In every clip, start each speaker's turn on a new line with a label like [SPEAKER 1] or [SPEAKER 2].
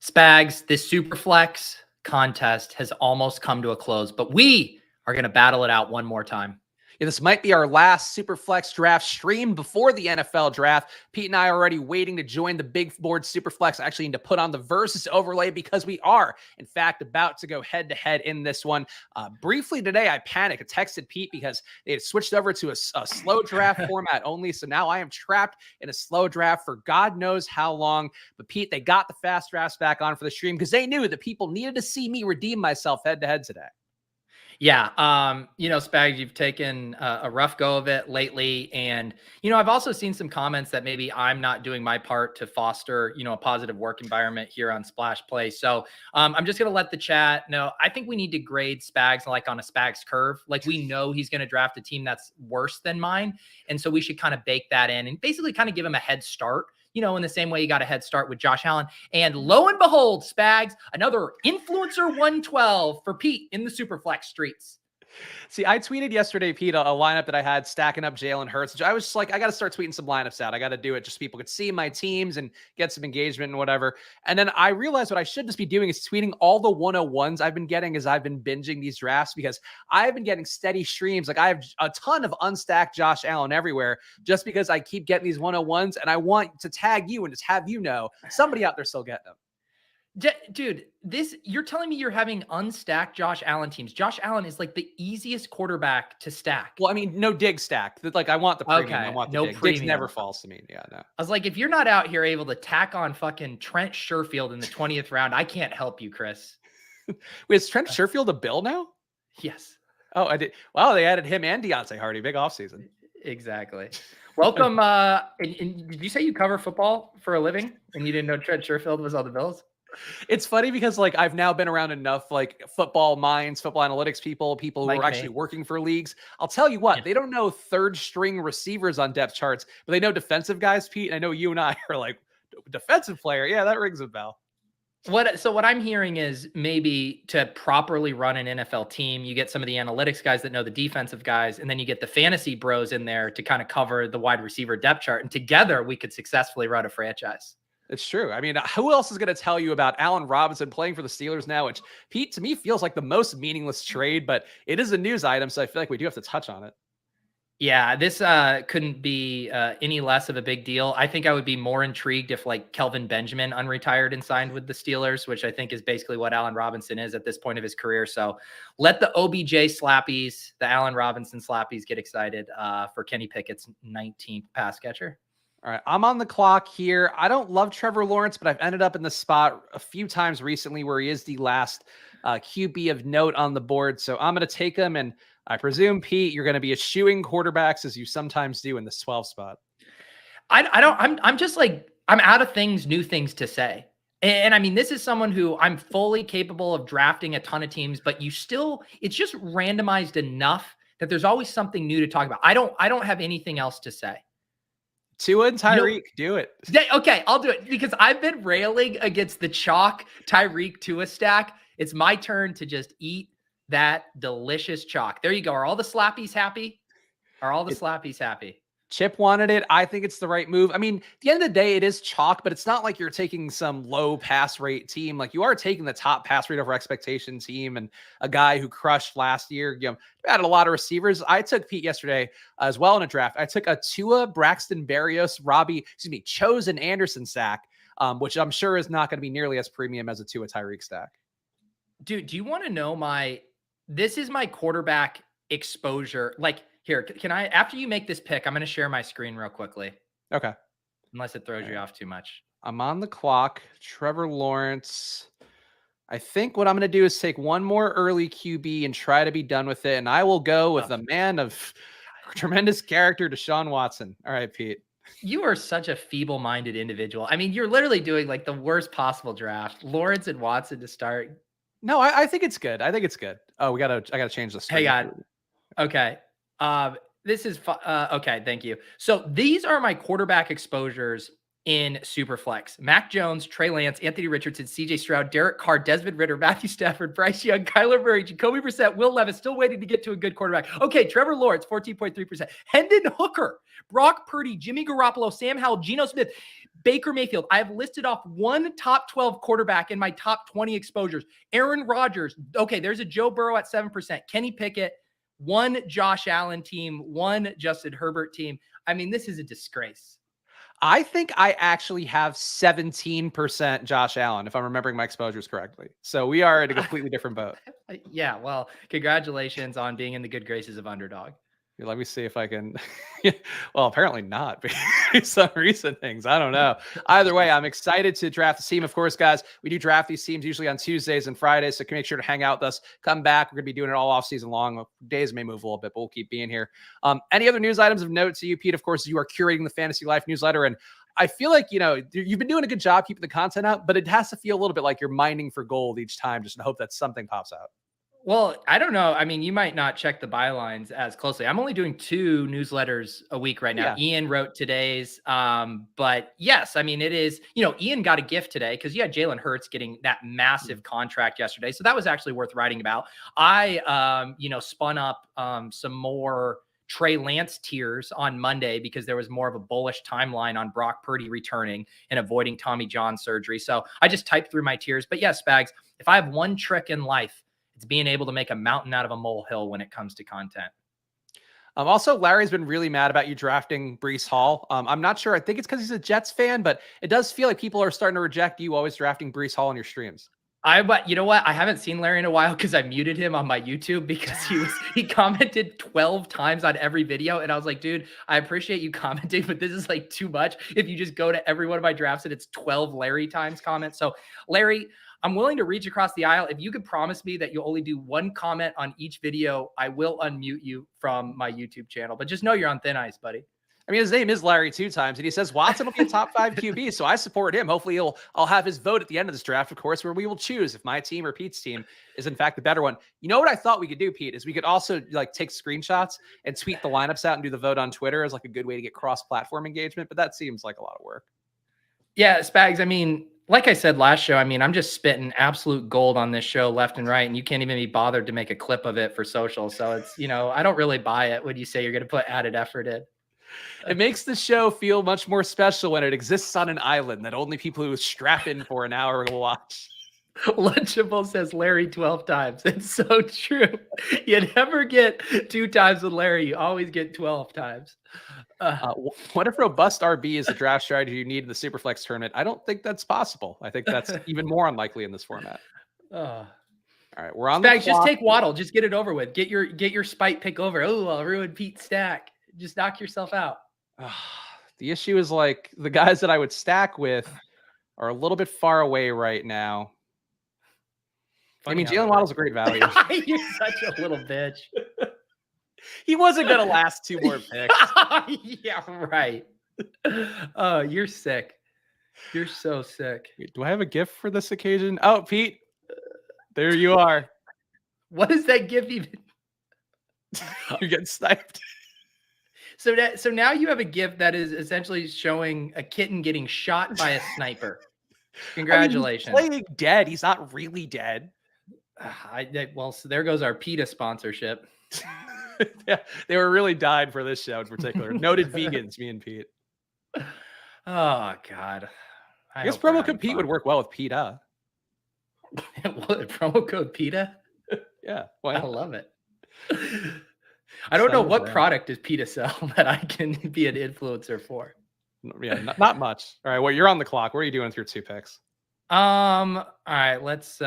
[SPEAKER 1] Spags, this Superflex contest has almost come to a close, but we are going to battle it out one more time.
[SPEAKER 2] Yeah, this might be our last Superflex draft stream before the NFL draft. Pete and I are already waiting to join the big board Superflex. I actually need to put on the versus overlay because we are, in fact, about to go head-to-head in this one. Briefly today, I panicked. I texted Pete because they had switched over to a slow draft format only. So now I am trapped in a slow draft for God knows how long. But Pete, they got the fast drafts back on for the stream because they knew that people needed to see me redeem myself head-to-head today.
[SPEAKER 1] Yeah. Spags, you've taken a rough go of it lately. And, I've also seen some comments that maybe I'm not doing my part to foster, a positive work environment here on Splash Play. So I'm just going to let the chat know. I think we need to grade Spags like on a Spags curve. Like we know he's going to draft a team that's worse than mine. And so we should kind of bake that in and basically kind of give him a head start. In the same way you got a head start with Josh Allen. And lo and behold, Spags, another influencer 112 for Pete in the Superflex streets.
[SPEAKER 2] See, I tweeted yesterday, Pete, a lineup that I had stacking up Jalen Hurts. I was just like, I got to start tweeting some lineups out. I got to do it just so people could see my teams and get some engagement and whatever. And then I realized what I should just be doing is tweeting all the 101s I've been getting as I've been binging these drafts because I've been getting steady streams. Like I have a ton of unstacked Josh Allen everywhere just because I keep getting these 101s and I want to tag you and just have you know somebody out there still getting them.
[SPEAKER 1] Dude, you're telling me you're having unstacked Josh Allen teams. Josh Allen is like the easiest quarterback to stack.
[SPEAKER 2] Well, I mean, no dig stack. Like I want the premium.
[SPEAKER 1] Okay,
[SPEAKER 2] I want the
[SPEAKER 1] no
[SPEAKER 2] dig.
[SPEAKER 1] premium.
[SPEAKER 2] Diggs never falls to me. Yeah, no.
[SPEAKER 1] I was like, if you're not out here able to tack on fucking Trent Sherfield in the 20th round, I can't help you, Chris.
[SPEAKER 2] Wait, is Trent Sherfield a Bill now?
[SPEAKER 1] Yes.
[SPEAKER 2] Oh, I did. Wow, they added him and Deontay Hardy. Big offseason.
[SPEAKER 1] Exactly. Welcome. And did you say you cover football for a living and you didn't know Trent Sherfield was on the Bills?
[SPEAKER 2] It's funny because like I've now been around enough like football minds, football analytics people who are actually working for leagues. I'll tell you what, they don't know third string receivers on depth charts, but they know defensive guys, Pete. And I know you and I are like defensive player. Yeah, that rings a bell.
[SPEAKER 1] So what I'm hearing is maybe to properly run an NFL team, you get some of the analytics guys that know the defensive guys, and then you get the fantasy bros in there to kind of cover the wide receiver depth chart. And together we could successfully run a franchise.
[SPEAKER 2] It's true. I mean, who else is going to tell you about Allen Robinson playing for the Steelers now, which Pete, to me, feels like the most meaningless trade, but it is a news item. So I feel like we do have to touch on it.
[SPEAKER 1] Yeah, this couldn't be any less of a big deal. I think I would be more intrigued if like Kelvin Benjamin unretired and signed with the Steelers, which I think is basically what Allen Robinson is at this point of his career. So let the OBJ slappies, the Allen Robinson slappies get excited for Kenny Pickett's 19th pass catcher.
[SPEAKER 2] All right, I'm on the clock here. I don't love Trevor Lawrence, but I've ended up in the spot a few times recently where he is the last QB of note on the board. So I'm going to take him, and I presume, Pete, you're going to be eschewing quarterbacks as you sometimes do in this 12 spot.
[SPEAKER 1] I'm just like, I'm out of new things to say. And I mean, this is someone who I'm fully capable of drafting a ton of teams, but it's just randomized enough that there's always something new to talk about. I don't have anything else to say.
[SPEAKER 2] Tua and Tyreek, do it.
[SPEAKER 1] Okay, I'll do it because I've been railing against the chalk Tyreek Tua stack. It's my turn to just eat that delicious chalk. There you go. Are all the slappies happy?
[SPEAKER 2] Chip wanted it. I think it's the right move. I mean, at the end of the day, it is chalk, but it's not like you're taking some low pass rate team. Like you are taking the top pass rate over expectation team and a guy who crushed last year. Added a lot of receivers. I took Pete yesterday as well in a draft. I took a Tua, Braxton Berrios, Chosen Anderson stack, which I'm sure is not going to be nearly as premium as a Tua Tyreek stack.
[SPEAKER 1] Dude, do you want to know this is my quarterback exposure. Like, here, can I, after you make this pick, I'm going to share my screen real quickly.
[SPEAKER 2] Okay.
[SPEAKER 1] Unless it throws you off too much.
[SPEAKER 2] I'm on the clock. Trevor Lawrence. I think what I'm going to do is take one more early QB and try to be done with it. And I will go with the man of tremendous character, Deshaun Watson. All right, Pete.
[SPEAKER 1] You are such a feeble-minded individual. I mean, you're literally doing like the worst possible draft. Lawrence and Watson to start.
[SPEAKER 2] No, I think it's good. Oh, I gotta change the screen.
[SPEAKER 1] Hang on. Okay. This is okay. Thank you. So these are my quarterback exposures in Superflex. Mac Jones, Trey Lance, Anthony Richardson, CJ Stroud, Derek Carr, Desmond Ritter, Matthew Stafford, Bryce Young, Kyler Murray, Jacoby Brissett, Will Levis, still waiting to get to a good quarterback. Okay, Trevor Lawrence, 14.3%. Hendon Hooker, Brock Purdy, Jimmy Garoppolo, Sam Howell, Geno Smith, Baker Mayfield. I have listed off one top 12 quarterback in my top 20 exposures. Aaron Rodgers. Okay, there's a Joe Burrow at 7%. Kenny Pickett, one Josh Allen team, one Justin Herbert team. I mean, this is a disgrace.
[SPEAKER 2] I think I actually have 17% Josh Allen, if I'm remembering my exposures correctly. So we are in a completely different boat.
[SPEAKER 1] Yeah, well, congratulations on being in the good graces of Underdog.
[SPEAKER 2] Let me see if I can. Well, apparently not. Some recent things. I don't know. Either way, I'm excited to draft the team. Of course, guys, we do draft these teams usually on Tuesdays and Fridays. So make sure to hang out with us. Come back. We're going to be doing it all off season long. Days may move a little bit, but we'll keep being here. Any other news items of note to you, Pete? Of course, you are curating the Fantasy Life newsletter. And I feel like, you've been doing a good job keeping the content out, but it has to feel a little bit like you're mining for gold each time, just to hope that something pops out.
[SPEAKER 1] Well, I don't know. I mean, you might not check the bylines as closely. I'm only doing 2 newsletters a week right now.
[SPEAKER 2] Yeah.
[SPEAKER 1] Ian wrote today's. But yes, I mean, it is, Ian got a gift today because you had Jalen Hurts getting that massive contract yesterday. So that was actually worth writing about. I, spun up some more Trey Lance tiers on Monday because there was more of a bullish timeline on Brock Purdy returning and avoiding Tommy John surgery. So I just typed through my tiers. But yes, Spags, if I have one trick in life, it's being able to make a mountain out of a molehill when it comes to content.
[SPEAKER 2] Also, Larry's been really mad about you drafting Breece Hall. I'm not sure. I think it's because he's a Jets fan, but it does feel like people are starting to reject you always drafting Breece Hall in your streams.
[SPEAKER 1] But you know what? I haven't seen Larry in a while because I muted him on my YouTube because he commented 12 times on every video. And I was like, dude, I appreciate you commenting, but this is like too much. If you just go to every one of my drafts and it's 12 Larry times comments. So Larry, I'm willing to reach across the aisle. If you could promise me that you'll only do one comment on each video, I will unmute you from my YouTube channel. But just know you're on thin ice, buddy.
[SPEAKER 2] I mean, his name is Larry 2 times, and he says Watson will be a top 5 QB, so I support him. Hopefully, I'll have his vote at the end of this draft, of course, where we will choose if my team or Pete's team is in fact the better one. You know what I thought we could do, Pete, is we could also take screenshots and tweet the lineups out and do the vote on Twitter as like a good way to get cross-platform engagement, but that seems like a lot of work.
[SPEAKER 1] Yeah, Spags, I mean, like I said last show, I mean, I'm just spitting absolute gold on this show left and right, and you can't even be bothered to make a clip of it for social. So it's, I don't really buy it when you say you're going to put added effort in.
[SPEAKER 2] It makes the show feel much more special when it exists on an island that only people who strap in for an hour will watch.
[SPEAKER 1] Lunchable says Larry 12 times. It's so true. You never get 2 times with Larry. You always get 12 times.
[SPEAKER 2] What if robust RB is the draft strategy you need in the Superflex tournament? I don't think that's possible. I think that's even more unlikely in this format. All right, we're on
[SPEAKER 1] Spags, just take Waddle. Just get it over with. Get your spite pick over. Oh, I'll ruin Pete's stack. Just knock yourself out.
[SPEAKER 2] The issue is the guys that I would stack with are a little bit far away right now. Funny, I mean, Jalen Waddle's a great value.
[SPEAKER 1] You're such a little bitch.
[SPEAKER 2] He wasn't going to last 2 more picks.
[SPEAKER 1] Yeah, right. Oh, you're sick. You're so sick.
[SPEAKER 2] Wait, do I have a gift for this occasion? Oh, Pete, there you are.
[SPEAKER 1] What is that gift even?
[SPEAKER 2] You're getting sniped.
[SPEAKER 1] So now you have a gift that is essentially showing a kitten getting shot by a sniper. Congratulations.
[SPEAKER 2] I mean, he's playing dead. He's not really dead.
[SPEAKER 1] Well, so there goes our PETA sponsorship.
[SPEAKER 2] Yeah, they were really dying for this show in particular. Noted vegans, me and Pete.
[SPEAKER 1] Oh, God.
[SPEAKER 2] I guess promo code Pete would work well with PETA.
[SPEAKER 1] What, promo code PETA?
[SPEAKER 2] Yeah.
[SPEAKER 1] I love it. I don't know what product does PETA sell that I can be an influencer for.
[SPEAKER 2] Yeah, not much. All right, well, you're on the clock. What are you doing with your 2 picks?
[SPEAKER 1] All right, let's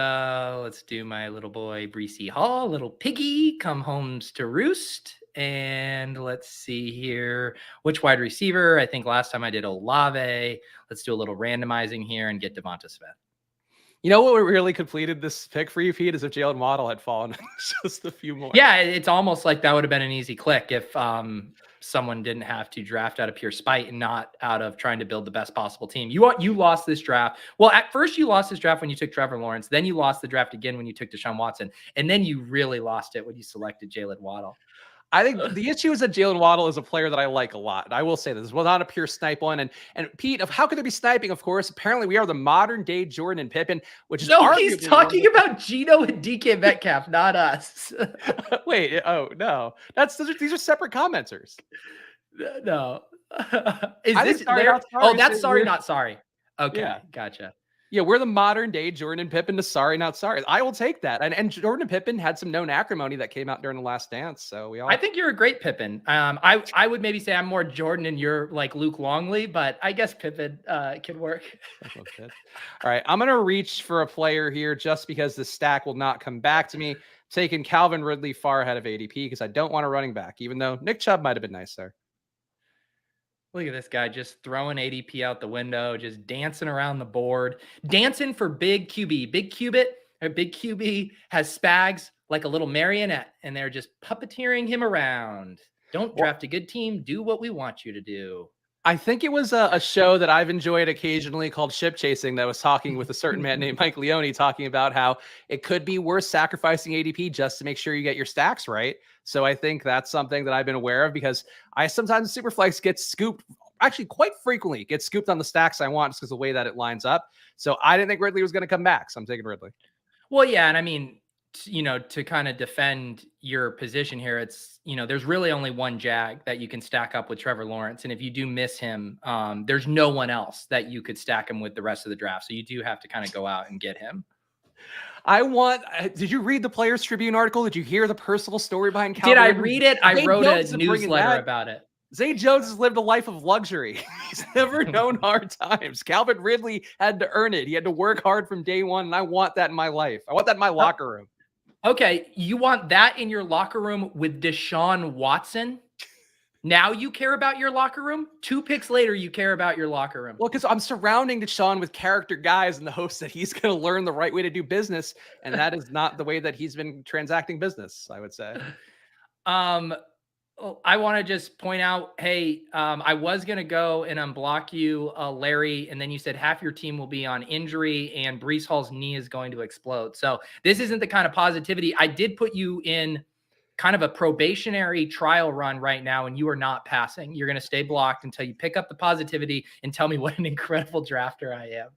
[SPEAKER 1] do my little boy Breece Hall, little piggy, come homes to roost. And let's see here. Which wide receiver? I think last time I did Olave. Let's do a little randomizing here and get Devonta Smith.
[SPEAKER 2] You know what really completed this pick for you, Pete, is if Jalen Waddle had fallen just a few more.
[SPEAKER 1] Yeah, it's almost like that would have been an easy click if someone didn't have to draft out of pure spite and not out of trying to build the best possible team. You lost this draft. Well, at first you lost this draft when you took Trevor Lawrence. Then you lost the draft again when you took Deshaun Watson. And then you really lost it when you selected Jalen Waddle.
[SPEAKER 2] I think the issue is that Jalen Waddle is a player that I like a lot. And I will say this was not a pure snipe one. And Pete, of how could there be sniping? Of course, apparently we are the modern day Jordan and Pippen, which is
[SPEAKER 1] No, he's
[SPEAKER 2] arguably
[SPEAKER 1] talking about Gino and DK Metcalf, not us.
[SPEAKER 2] Wait, oh no, these are separate commenters.
[SPEAKER 1] No. Is
[SPEAKER 2] I
[SPEAKER 1] this
[SPEAKER 2] think sorry,
[SPEAKER 1] Larry?
[SPEAKER 2] not sorry,
[SPEAKER 1] Oh, that's
[SPEAKER 2] so
[SPEAKER 1] sorry,
[SPEAKER 2] we're-
[SPEAKER 1] not sorry. Okay,
[SPEAKER 2] Yeah.
[SPEAKER 1] gotcha.
[SPEAKER 2] Yeah, we're the modern day Jordan and Pippen to sorry, not sorry. I will take that. And Jordan and Pippen had some known acrimony that came out during the Last Dance. So we all.
[SPEAKER 1] I think you're a great Pippen. I would maybe say I'm more Jordan and you're like Luke Longley, but I guess Pippen can work.
[SPEAKER 2] All right, I'm gonna reach for a player here just because the stack will not come back to me. Taking Calvin Ridley far ahead of ADP because I don't want a running back, even though Nick Chubb might have been nice there.
[SPEAKER 1] Look at this guy just throwing ADP out the window, just dancing around the board, dancing for big QB. Big QB has Spags like a little marionette, and they're just puppeteering him around. Don't draft a good team. Do what we want you to do.
[SPEAKER 2] I think it was a show that I've enjoyed occasionally called Ship Chasing that was talking with a certain man named Mike Leone talking about how it could be worth sacrificing ADP just to make sure you get your stacks right. So I think that's something that I've been aware of because I sometimes Superflex gets scooped, actually quite frequently gets scooped on the stacks I want just because of the way that it lines up. So I didn't think Ridley was going to come back. So I'm taking Ridley.
[SPEAKER 1] Well, yeah. And I mean, to kind of defend your position here, it's, there's really only one Jag that you can stack up with Trevor Lawrence. And if you do miss him, there's no one else that you could stack him with the rest of the draft. So you do have to kind of go out and get him.
[SPEAKER 2] Did you read the Players Tribune article? Did you hear the personal story behind Calvin?
[SPEAKER 1] Did I read it? I wrote a newsletter about it.
[SPEAKER 2] Zay Jones has lived a life of luxury. He's never known hard times. Calvin Ridley had to earn it. He had to work hard from day one, and I want that in my life. I want that in my locker room.
[SPEAKER 1] Okay, you want that in your locker room with Deshaun Watson? Now you care about your locker room? 2 picks later, you care about your locker room.
[SPEAKER 2] Well, because I'm surrounding Deshaun with character guys in the hopes that he's going to learn the right way to do business, and that is not the way that he's been transacting business, I would say.
[SPEAKER 1] I want to just point out, hey, I was going to go and unblock you, Larry, and then you said half your team will be on injury and Breece Hall's knee is going to explode. So this isn't the kind of positivity. I did put you in kind of a probationary trial run right now, and you are not passing. You're going to stay blocked until you pick up the positivity and tell me what an incredible drafter I am.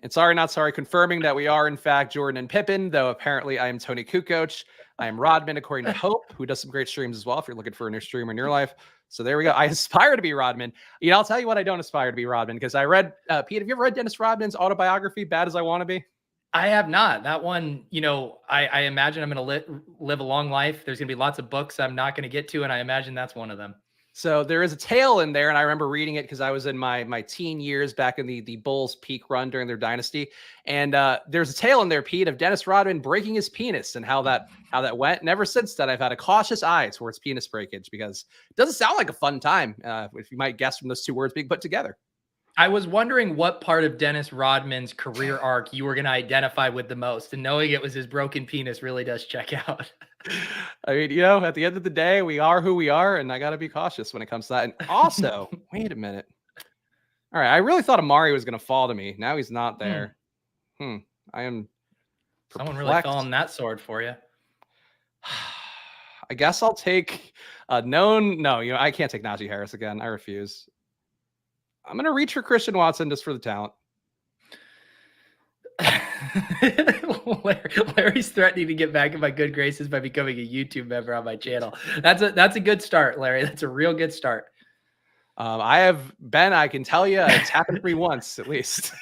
[SPEAKER 2] And sorry, not sorry, confirming that we are, in fact, Jordan and Pippen, though apparently I am Tony Kukoc. I am Rodman, according to Hope, who does some great streams as well, if you're looking for a new streamer in your life. So there we go. I aspire to be Rodman. I'll tell you what, I don't aspire to be Rodman, because I read, Pete, have you ever read Dennis Rodman's autobiography, Bad as I Want to Be?
[SPEAKER 1] I have not. That one, I imagine I'm going to live a long life. There's going to be lots of books I'm not going to get to, and I imagine that's one of them.
[SPEAKER 2] So there is a tale in there, and I remember reading it because I was in my teen years back in the Bulls' peak run during their dynasty. And there's a tale in there, Pete, of Dennis Rodman breaking his penis and how that went. And ever since then, I've had a cautious eye towards penis breakage because it doesn't sound like a fun time, if you might guess from those 2 words being put together.
[SPEAKER 1] I was wondering what part of Dennis Rodman's career arc you were going to identify with the most, and knowing it was his broken penis really does check out.
[SPEAKER 2] I mean, at the end of the day, we are who we are, and I got to be cautious when it comes to that. And also, wait a minute. All right, I really thought Amari was going to fall to me. Now he's not there. I am perplexed.
[SPEAKER 1] Someone really fell on that sword for you.
[SPEAKER 2] I guess I'll take No, I can't take Najee Harris again. I refuse. I'm going to reach for Christian Watson just for the talent.
[SPEAKER 1] Larry's threatening to get back in my good graces by becoming a YouTube member on my channel. That's a good start, Larry. That's a real good start.
[SPEAKER 2] I can tell you it's happened to me once at least.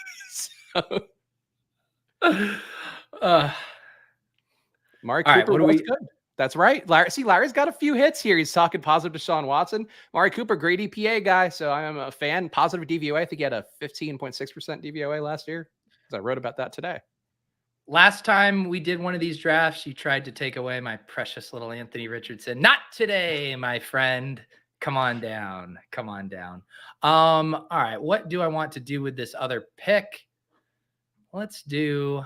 [SPEAKER 2] Mark Cooper was good. That's right. Larry's got a few hits here. He's talking positive to Deshaun Watson. Mari Cooper, great EPA guy. So I am a fan. Positive DVOA. I think he had a 15.6% DVOA last year. I wrote about that today.
[SPEAKER 1] Last time we did one of these drafts, you tried to take away my precious little Anthony Richardson. Not today, my friend. Come on down. Come on down. All right. What do I want to do with this other pick? Let's do...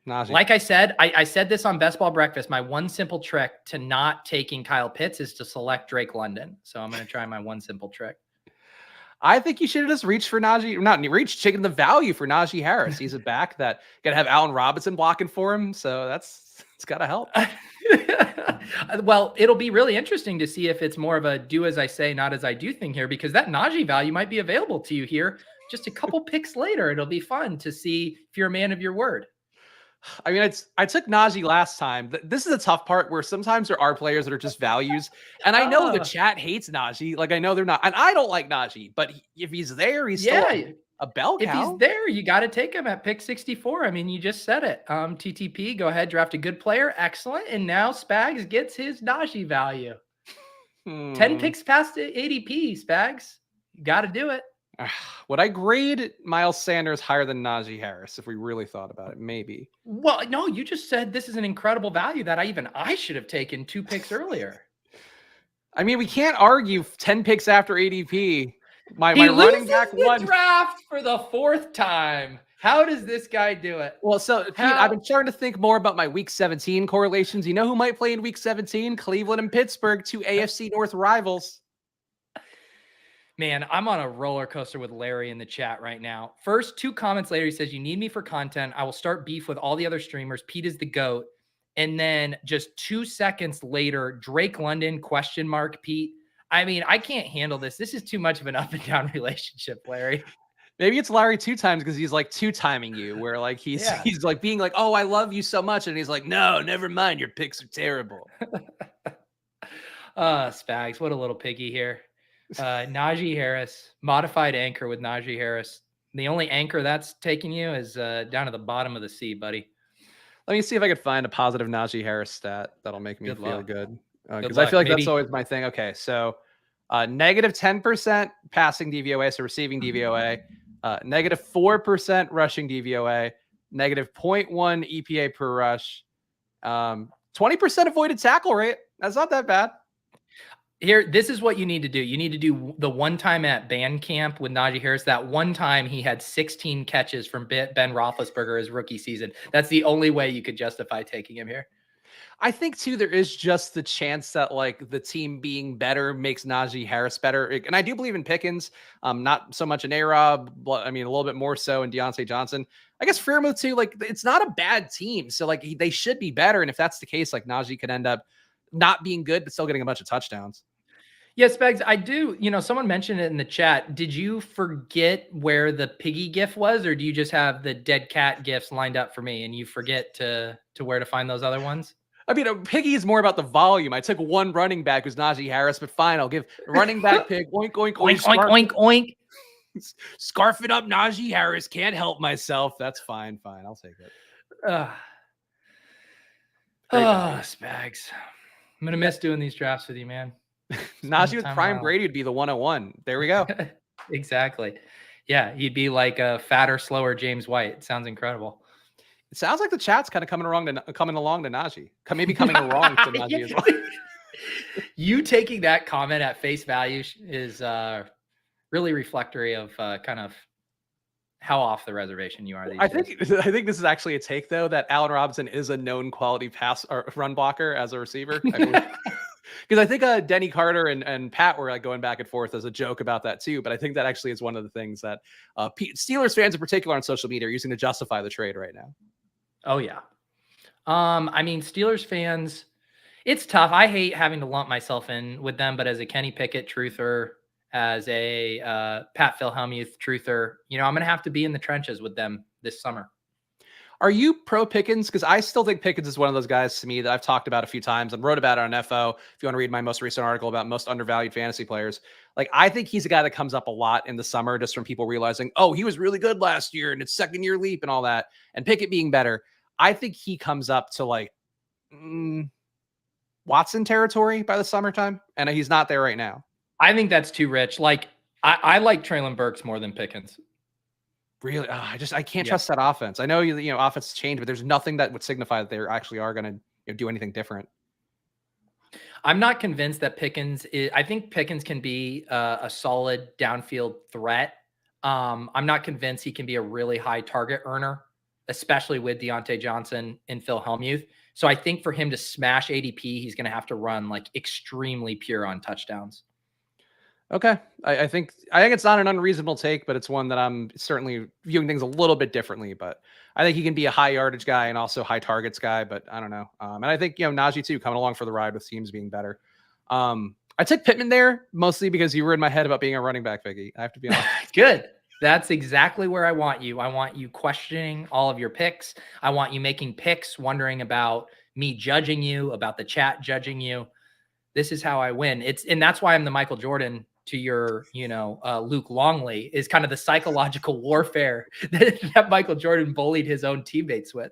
[SPEAKER 1] Najee. Like I said, I said this on Best Ball Breakfast. My one simple trick to not taking Kyle Pitts is to select Drake London. So I'm going to try my one simple trick.
[SPEAKER 2] I think you should have just reached for Najee, not reached, taken the value for Najee Harris. He's a back that gonna have Allen Robinson blocking for him, so it's gotta help.
[SPEAKER 1] Well, it'll be really interesting to see if it's more of a do as I say, not as I do thing here, because that Najee value might be available to you here just a couple picks later. It'll be fun to see if you're a man of your word.
[SPEAKER 2] I mean, I took Najee last time. This is a tough part where sometimes there are players that are just values. And I know the chat hates Najee. Like, I know they're not. And I don't like Najee. But if he's there, he's still a bell cow.
[SPEAKER 1] If he's there, you got to take him at pick 64. I mean, you just said it. TTP, go ahead, draft a good player. Excellent. And now Spags gets his Najee value. 10 picks past ADP, Spags. You got to do it.
[SPEAKER 2] Would I grade Miles Sanders higher than Najee Harris if we really thought about it? Maybe.
[SPEAKER 1] Well, no, you just said this is an incredible value that I should have taken 2 picks earlier.
[SPEAKER 2] I mean, we can't argue 10 picks after ADP. My running back won
[SPEAKER 1] draft for the 4th time. How does this guy do it?
[SPEAKER 2] Well, so Pete, I've been starting to think more about my week 17 correlations. You know who might play in week 17? Cleveland and Pittsburgh, 2 AFC North rivals.
[SPEAKER 1] Man, I'm on a roller coaster with Larry in the chat right now. First 2 comments later, he says, you need me for content. I will start beef with all the other streamers. Pete is the GOAT. And then just 2 seconds later, Drake London, ? Pete. I mean, I can't handle this. This is too much of an up and down relationship, Larry.
[SPEAKER 2] Maybe it's Larry 2 times because he's like 2-timing you, where like he's like being like, oh, I love you so much. And he's like, no, never mind. Your picks are terrible.
[SPEAKER 1] Spags, what a little piggy here. Najee Harris, modified anchor with Najee Harris. The only anchor that's taking you is down at the bottom of the sea, buddy.
[SPEAKER 2] Let me see if I could find a positive Najee Harris stat that'll make me feel good. Because I feel like that's always my thing. Okay, so negative 10% passing DVOA, so receiving DVOA, negative 4% rushing DVOA, negative 0.1 EPA per rush, 20% avoided tackle rate. That's not that bad.
[SPEAKER 1] Here, this is what you need to do. You need to do the one time at band camp with Najee Harris. That one time he had 16 catches from Ben Roethlisberger his rookie season. That's the only way you could justify taking him here.
[SPEAKER 2] I think, too, there is just the chance that, like, the team being better makes Najee Harris better. And I do believe in Pickens, not so much in A-Rob, but, I mean, a little bit more so in Deontay Johnson. I guess Freiermuth, too, like, it's not a bad team. So, like, they should be better. And if that's the case, like, Najee could end up not being good, but still getting a bunch of touchdowns.
[SPEAKER 1] Yes, Spags, I do. You know, someone mentioned it in the chat. Did you forget where the piggy gif was, or do you just have the dead cat gifs lined up for me and you forget to where to find those other ones?
[SPEAKER 2] I mean, a piggy is more about the volume. I took one running back who's Najee Harris, but fine, I'll give running back pig. Oink, oink, oink,
[SPEAKER 1] oink, oink, oink.
[SPEAKER 2] Scarf it up, Najee Harris. Can't help myself. That's fine. I'll take it.
[SPEAKER 1] Spags. I'm going to miss doing these drafts with you, man.
[SPEAKER 2] Najee with prime Brady would be the 101. There we go.
[SPEAKER 1] Exactly. Yeah, he'd be like a fatter, slower James White. It sounds incredible.
[SPEAKER 2] It sounds like the chat's kind of coming along to Najee. Maybe coming along to Najee as well.
[SPEAKER 1] You taking that comment at face value is really reflectory of kind of how off the reservation you are these days.
[SPEAKER 2] I think this is actually a take, though, that Allen Robinson is a known quality pass or run blocker as a receiver. Because I think Denny Carter and Pat were like going back and forth as a joke about that too. But I think that actually is one of the things that Steelers fans in particular on social media are using to justify the trade right now.
[SPEAKER 1] Oh, yeah. I mean, Steelers fans, it's tough. I hate having to lump myself in with them, but as a Kenny Pickett truther, as a Pat Wilhelmuth truther, you know, I'm going to have to be in the trenches with them this summer.
[SPEAKER 2] Are you pro Pickens? Because I still think Pickens is one of those guys to me that I've talked about a few times and wrote about it on FO. If you want to read my most recent article about most undervalued fantasy players, like I think he's a guy that comes up a lot in the summer just from people realizing, oh, he was really good last year and it's second year leap and all that. And Pickett being better. I think he comes up to like Watson territory by the summertime. And he's not there right now.
[SPEAKER 1] I think that's too rich. Like I like Treylon Burks more than Pickens.
[SPEAKER 2] Really? I can't trust that offense. I know, you know, offenses change, but there's nothing that would signify that they actually are going to do anything different.
[SPEAKER 1] I'm not convinced that Pickens is, I think Pickens can be a solid downfield threat. I'm not convinced he can be a really high target earner, especially with Deontay Johnson and Phil Hellmuth. So I think for him to smash ADP, he's going to have to run like extremely pure on touchdowns.
[SPEAKER 2] Okay. I think it's not an unreasonable take, but it's one that I'm certainly viewing things a little bit differently. But I think he can be a high yardage guy and also high targets guy. But I don't know. And I think Najee too, coming along for the ride with teams being better. I took Pittman there mostly because you were in my head about being a running back, Viggy. I have to be honest.
[SPEAKER 1] Good. That's exactly where I want you. I want you questioning all of your picks. I want you making picks, wondering about me judging you, about the chat judging you. This is how I win. And that's why I'm the Michael Jordan to your, Luke Longley, is kind of the psychological warfare that Michael Jordan bullied his own teammates with.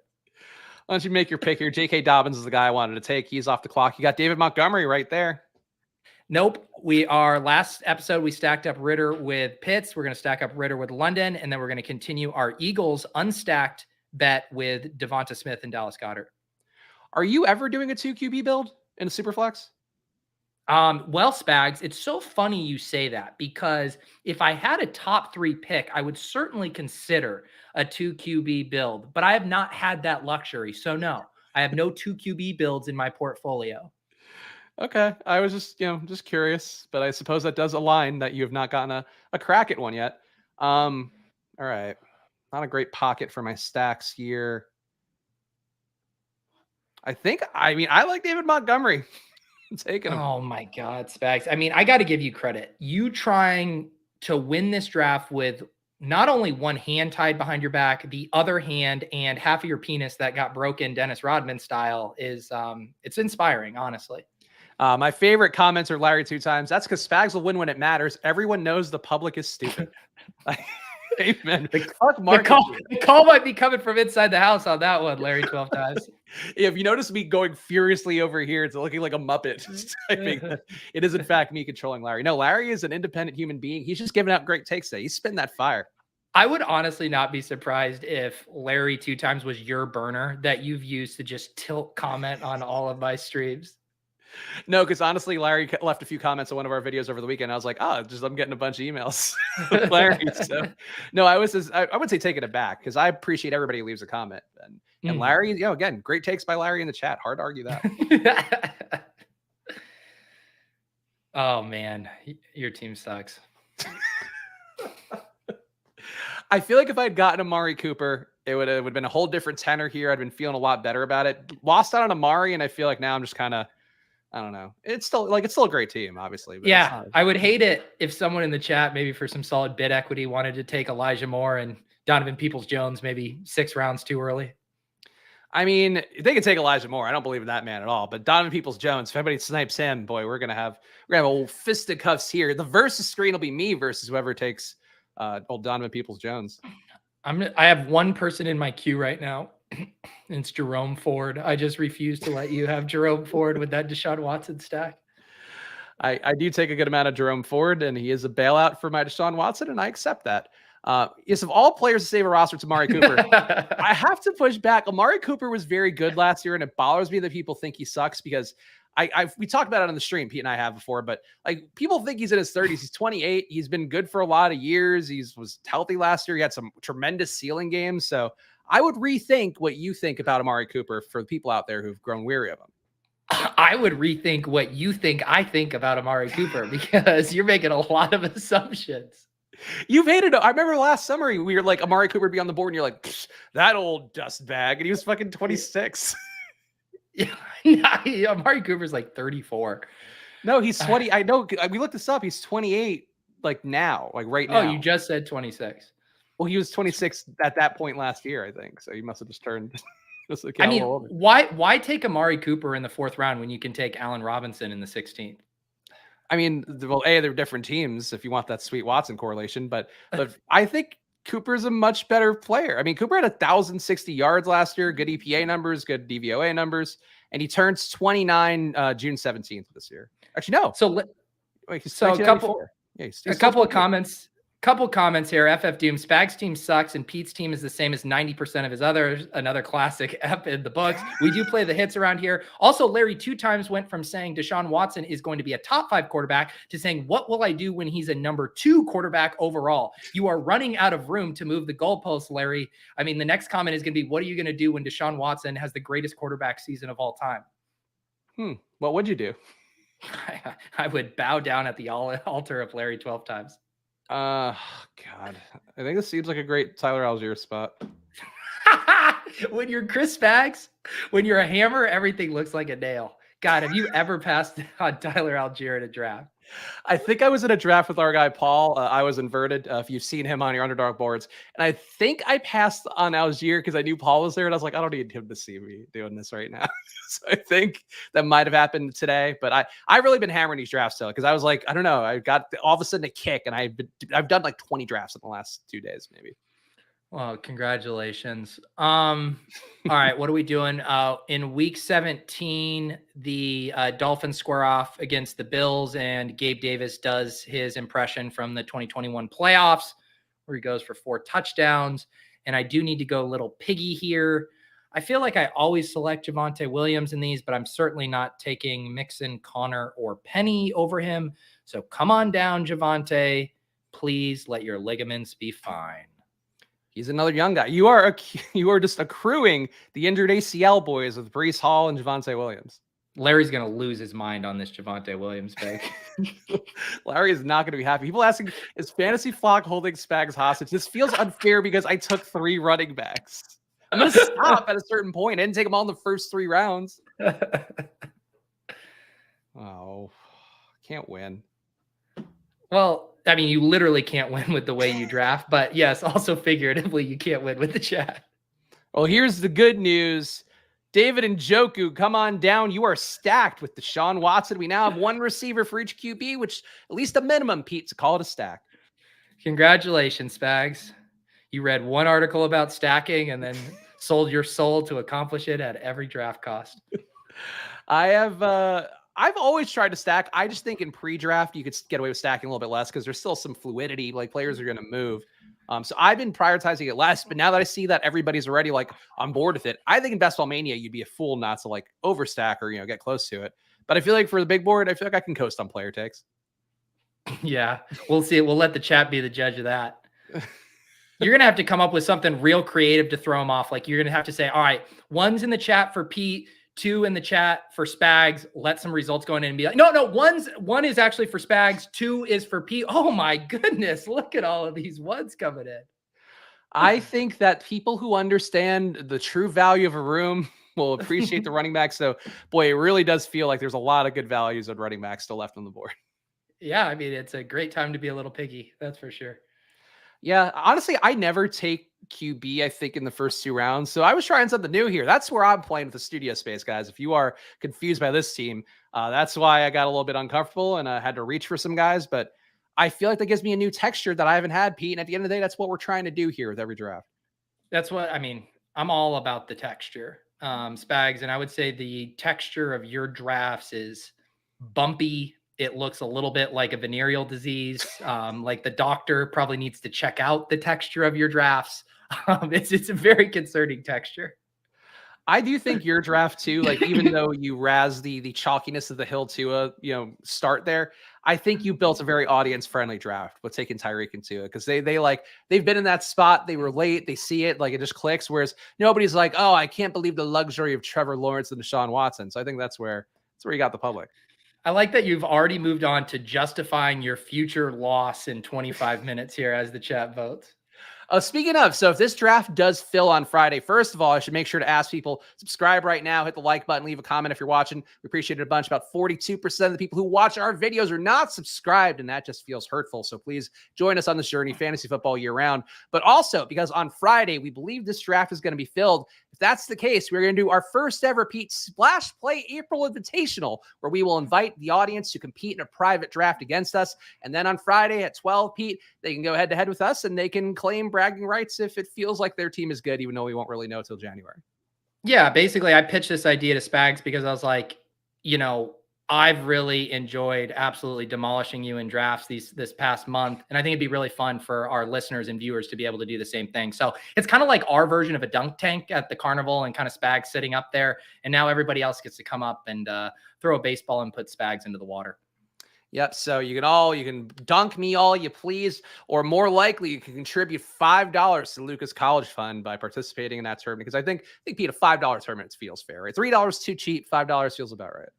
[SPEAKER 2] Why don't you make your pick here? J.K. Dobbins is the guy I wanted to take. He's off the clock. You got David Montgomery right there.
[SPEAKER 1] Nope. Last episode, we stacked up Ritter with Pitts. We're going to stack up Ritter with London. And then we're going to continue our Eagles unstacked bet with Devonta Smith and Dallas Goedert.
[SPEAKER 2] Are you ever doing a 2 QB build in a Superflex?
[SPEAKER 1] Well, Spags, it's so funny you say that, because if I had a top 3 pick, I would certainly consider a 2 QB build, but I have not had that luxury. So no, I have no 2 QB builds in my portfolio.
[SPEAKER 2] Okay. I was just curious, but I suppose that does align that you have not gotten a crack at one yet. All right. Not a great pocket for my stacks here. I like David Montgomery. I'm taking him.
[SPEAKER 1] Oh my God, Spags. I got to give you credit. You trying to win this draft with not only one hand tied behind your back, the other hand and half of your penis that got broken Dennis Rodman style is it's inspiring, honestly.
[SPEAKER 2] My favorite comments are Larry 2 times. That's because Spags will win when it matters. Everyone knows the public is stupid. Amen.
[SPEAKER 1] The call might be coming from inside the house on that one, Larry 12 times.
[SPEAKER 2] If you notice me going furiously over here, it's looking like a Muppet. It is, in fact, me controlling Larry. No, Larry is an independent human being. He's just giving out great takes today. He's spitting that fire.
[SPEAKER 1] I would honestly not be surprised if Larry 2 times was your burner that you've used to just tilt comment on all of my streams.
[SPEAKER 2] No, because honestly, Larry left a few comments on one of our videos over the weekend. I was like, I'm getting a bunch of emails with Larry. So, no, I would say taking it back because I appreciate everybody who leaves a comment. And Larry, again, great takes by Larry in the chat. Hard to argue that.
[SPEAKER 1] Oh, man. Your team sucks.
[SPEAKER 2] I feel like if I had gotten Amari Cooper, it would have been a whole different tenor here. I'd been feeling a lot better about it. Lost out on Amari, and I feel like now I'm just kind of, I don't know. It's still a great team, obviously. But
[SPEAKER 1] yeah, I would hate it if someone in the chat, maybe for some solid bid equity, wanted to take Elijah Moore and Donovan Peoples-Jones maybe 6 rounds too early.
[SPEAKER 2] I mean, they could take Elijah Moore. I don't believe in that man at all. But Donovan Peoples-Jones, if anybody snipes him, boy, we're gonna have old fisticuffs here. The versus screen will be me versus whoever takes old Donovan Peoples-Jones.
[SPEAKER 1] I have one person in my queue right now. It's Jerome Ford. I just refuse to let you have Jerome Ford with that Deshaun Watson stack.
[SPEAKER 2] I do take a good amount of Jerome Ford, and he is a bailout for my Deshaun Watson, and I accept that. Yes, of all players to save a roster, it's Amari Cooper. I have to push back. Amari Cooper was very good last year, and it bothers me that people think he sucks because we talked about it on the stream, Pete and I have before, but like people think he's in his 30s. He's 28. He's been good for a lot of years. He was healthy last year. He had some tremendous ceiling games. So I would rethink what you think about Amari Cooper for the people out there who've grown weary of him.
[SPEAKER 1] I would rethink what you think I think about Amari Cooper because you're making a lot of assumptions.
[SPEAKER 2] You've hated it. I remember last summer we were like Amari Cooper would be on the board and you're like, that old dust bag. And he was fucking 26.
[SPEAKER 1] Yeah, Amari Cooper's like 34.
[SPEAKER 2] No, he's 20. I know. We looked this up. He's 28 like now, like right now.
[SPEAKER 1] Oh, you just said 26.
[SPEAKER 2] Well, he was 26 at that point last year, I think. So he must have just turned.
[SPEAKER 1] I mean, why take Amari Cooper in the 4th round when you can take Allen Robinson in the 16th?
[SPEAKER 2] I mean, well, they're different teams if you want that sweet Watson correlation, but I think Cooper's a much better player. I mean, Cooper had 1,060 yards last year, good EPA numbers, good DVOA numbers, and he turns 29 June 17th this year. Actually, no.
[SPEAKER 1] So a couple of comments. Couple comments here. FF Doom, Spags' team sucks, and Pete's team is the same as 90% of his others. Another classic F in the books. We do play the hits around here. Also, Larry 2 times went from saying Deshaun Watson is going to be a top 5 quarterback to saying, what will I do when he's a number 2 quarterback overall? You are running out of room to move the goalposts, Larry. I mean, the next comment is going to be, what are you going to do when Deshaun Watson has the greatest quarterback season of all time?
[SPEAKER 2] What would you do?
[SPEAKER 1] I would bow down at the altar of Larry 12 times.
[SPEAKER 2] God, I think this seems like a great Tyler Algier spot.
[SPEAKER 1] When you're Chris Spags, when you're a hammer, everything looks like a nail. God, have you ever passed on Tyler Algier in a draft?
[SPEAKER 2] I think I was in a draft with our guy Paul. I was inverted. If you've seen him on your underdog boards, and I think I passed on Algier because I knew Paul was there, and I was like, I don't need him to see me doing this right now. So I think that might have happened today. But I've really been hammering these drafts though, because I was like, I don't know, I got all of a sudden a kick, and I've done like 20 drafts in the last 2 days, maybe.
[SPEAKER 1] Well, congratulations. All right, what are we doing? In week 17, the Dolphins square off against the Bills, and Gabe Davis does his impression from the 2021 playoffs, where he goes for 4 touchdowns. And I do need to go a little piggy here. I feel like I always select Javonte Williams in these, but I'm certainly not taking Mixon, Connor, or Penny over him. So come on down, Javonte. Please let your ligaments be fine.
[SPEAKER 2] He's another young guy. You are just accruing the injured ACL boys with Breece Hall and Javonte Williams.
[SPEAKER 1] Larry's going to lose his mind on this Javonte Williams pick.
[SPEAKER 2] Larry is not going to be happy. People asking, is Fantasy Flock holding Spags hostage? This feels unfair because I took 3 running backs. I'm going to stop at a certain point. I didn't take them all in the first 3 rounds. Oh, can't win.
[SPEAKER 1] Well, I mean, you literally can't win with the way you draft, but yes, also figuratively, you can't win with the chat.
[SPEAKER 2] Well, here's the good news. David and Njoku, come on down. You are stacked with Deshaun Watson. We now have 1 receiver for each QB, which at least a minimum, Pete, to call it a stack.
[SPEAKER 1] Congratulations, Spags. You read 1 article about stacking and then sold your soul to accomplish it at every draft cost.
[SPEAKER 2] I've always tried to stack. I just think in pre-draft, you could get away with stacking a little bit less because there's still some fluidity. Like players are going to move. So I've been prioritizing it less. But now that I see that everybody's already like on board with it, I think in Best Ball Mania, you'd be a fool not to like overstack or, get close to it. But I feel like for the big board, I feel like I can coast on player takes.
[SPEAKER 1] Yeah, we'll see. We'll let the chat be the judge of that. You're going to have to come up with something real creative to throw them off. Like you're going to have to say, all right, 1's in the chat for Pete, 2 in the chat for Spags. Let some results go in and be like, no, 1 is actually for Spags. 2 is for Pete. Oh my goodness. Look at all of these 1s coming in.
[SPEAKER 2] I think that people who understand the true value of a room will appreciate the running back. So boy, it really does feel like there's a lot of good values on running backs still left on the board.
[SPEAKER 1] Yeah. I mean, it's a great time to be a little piggy. That's for sure.
[SPEAKER 2] Yeah, honestly, I never take QB, I think, in the first 2 rounds. So I was trying something new here. That's where I'm playing with the studio space, guys. If you are confused by this team, that's why I got a little bit uncomfortable and I had to reach for some guys. But I feel like that gives me a new texture that I haven't had, Pete. And at the end of the day, that's what we're trying to do here with every draft.
[SPEAKER 1] That's what I mean. I'm all about the texture, Spags. And I would say the texture of your drafts is bumpy. It looks a little bit like a venereal disease. Like the doctor probably needs to check out the texture of your drafts. It's a very concerning texture.
[SPEAKER 2] I do think your draft too, like even though you razz the chalkiness of the Hill Tua, start there, I think you built a very audience friendly draft with taking Tyreek and Tua because they've been in that spot. They were late. They see it, like it just clicks. Whereas nobody's like, oh, I can't believe the luxury of Trevor Lawrence and Deshaun Watson. So I think that's where you got the public.
[SPEAKER 1] I like that you've already moved on to justifying your future loss in 25 minutes here as the chat votes.
[SPEAKER 2] Speaking of, so if this draft does fill on Friday, first of all, I should make sure to ask people, subscribe right now, hit the like button, leave a comment if you're watching. We appreciate it a bunch. About 42% of the people who watch our videos are not subscribed, and that just feels hurtful. So please join us on this journey, fantasy football year round. But also, because on Friday, we believe this draft is going to be filled. If that's the case, we're going to do our first ever Pete Splash Play April Invitational, where we will invite the audience to compete in a private draft against us. And then on Friday at 12, Pete, they can go head to head with us and they can claim bragging rights if it feels like their team is good, even though we won't really know till January.
[SPEAKER 1] Yeah, basically I pitched this idea to Spags because I was like, I've really enjoyed absolutely demolishing you in drafts this past month. And I think it'd be really fun for our listeners and viewers to be able to do the same thing. So it's kind of like our version of a dunk tank at the carnival and kind of Spags sitting up there. And now everybody else gets to come up and throw a baseball and put Spags into the water.
[SPEAKER 2] Yep. So you can dunk me all you please, or more likely you can contribute $5 to Lucas College Fund by participating in that tournament. Because I think Pete, a $5 tournament feels fair. Right? $3 too cheap. $5 feels about right.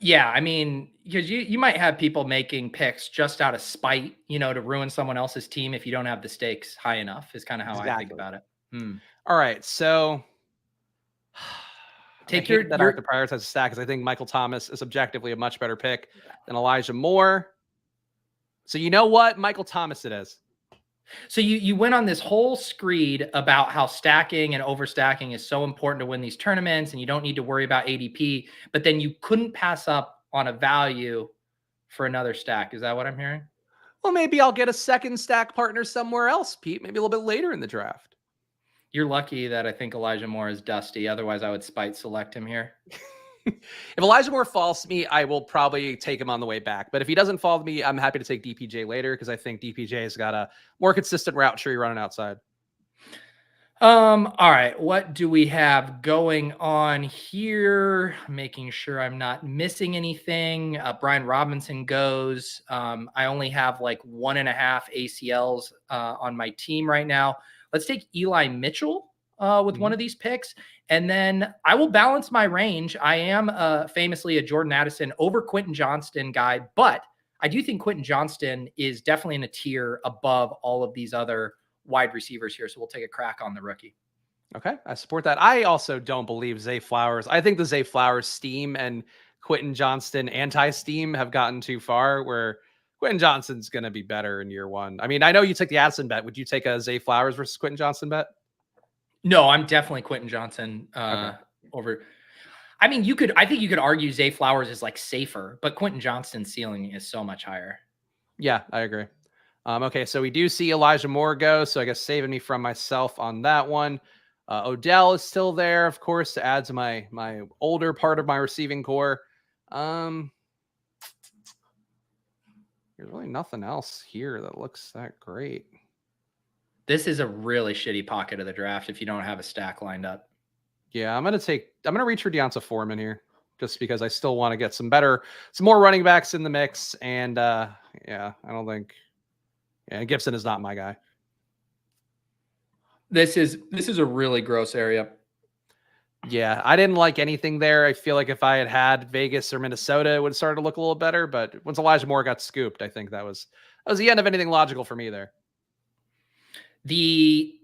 [SPEAKER 1] Yeah, I mean, because you might have people making picks just out of spite, to ruin someone else's team if you don't have the stakes high enough, is kind of how I think
[SPEAKER 2] Exactly.
[SPEAKER 1] about it. Hmm.
[SPEAKER 2] All right, so I
[SPEAKER 1] Take
[SPEAKER 2] hate that I have to
[SPEAKER 1] your
[SPEAKER 2] prioritize a stack because I think Michael Thomas is objectively a much better pick than Elijah Moore. So you know what? Michael Thomas it is.
[SPEAKER 1] So you went on this whole screed about how stacking and overstacking is so important to win these tournaments, and you don't need to worry about ADP, but then you couldn't pass up on a value for another stack. Is that what I'm hearing?
[SPEAKER 2] Well, maybe I'll get a second stack partner somewhere else, Pete. Maybe a little bit later in the draft.
[SPEAKER 1] You're lucky that I think Elijah Moore is dusty. Otherwise, I would spite select him here.
[SPEAKER 2] If Elijah Moore falls to me, I will probably take him on the way back. But if he doesn't fall to me, I'm happy to take DPJ later because I think DPJ has got a more consistent route tree running outside.
[SPEAKER 1] All right. What do we have going on here? Making sure I'm not missing anything. Brian Robinson goes. I only have like 1.5 ACLs on my team right now. Let's take Eli Mitchell with one of these picks. And then I will balance my range. I am famously a Jordan Addison over Quentin Johnston guy, but I do think Quentin Johnston is definitely in a tier above all of these other wide receivers here. So we'll take a crack on the rookie.
[SPEAKER 2] Okay, I support that. I also don't believe Zay Flowers. I think the Zay Flowers steam and Quentin Johnston anti-steam have gotten too far where Quentin Johnston's going to be better in year one. I mean, I know you took the Addison bet. Would you take a Zay Flowers versus Quentin Johnston bet?
[SPEAKER 1] No, I'm definitely Quentin Johnson over. I mean, I think you could argue Zay Flowers is like safer, but Quentin Johnston's ceiling is so much higher.
[SPEAKER 2] Yeah, I agree. Okay, so we do see Elijah Moore go. So I guess saving me from myself on that one. Odell is still there, of course, to add to my older part of my receiving core. There's really nothing else here that looks that great.
[SPEAKER 1] This is a really shitty pocket of the draft if you don't have a stack lined up.
[SPEAKER 2] Yeah, I'm gonna reach for Deonta Foreman here, just because I still want to get some more running backs in the mix. And yeah, I don't think Gibson is not my guy.
[SPEAKER 1] This is a really gross area.
[SPEAKER 2] Yeah, I didn't like anything there. I feel like if I had Vegas or Minnesota, it would start to look a little better. But once Elijah Moore got scooped, I think that was the end of anything logical for me there.
[SPEAKER 1] The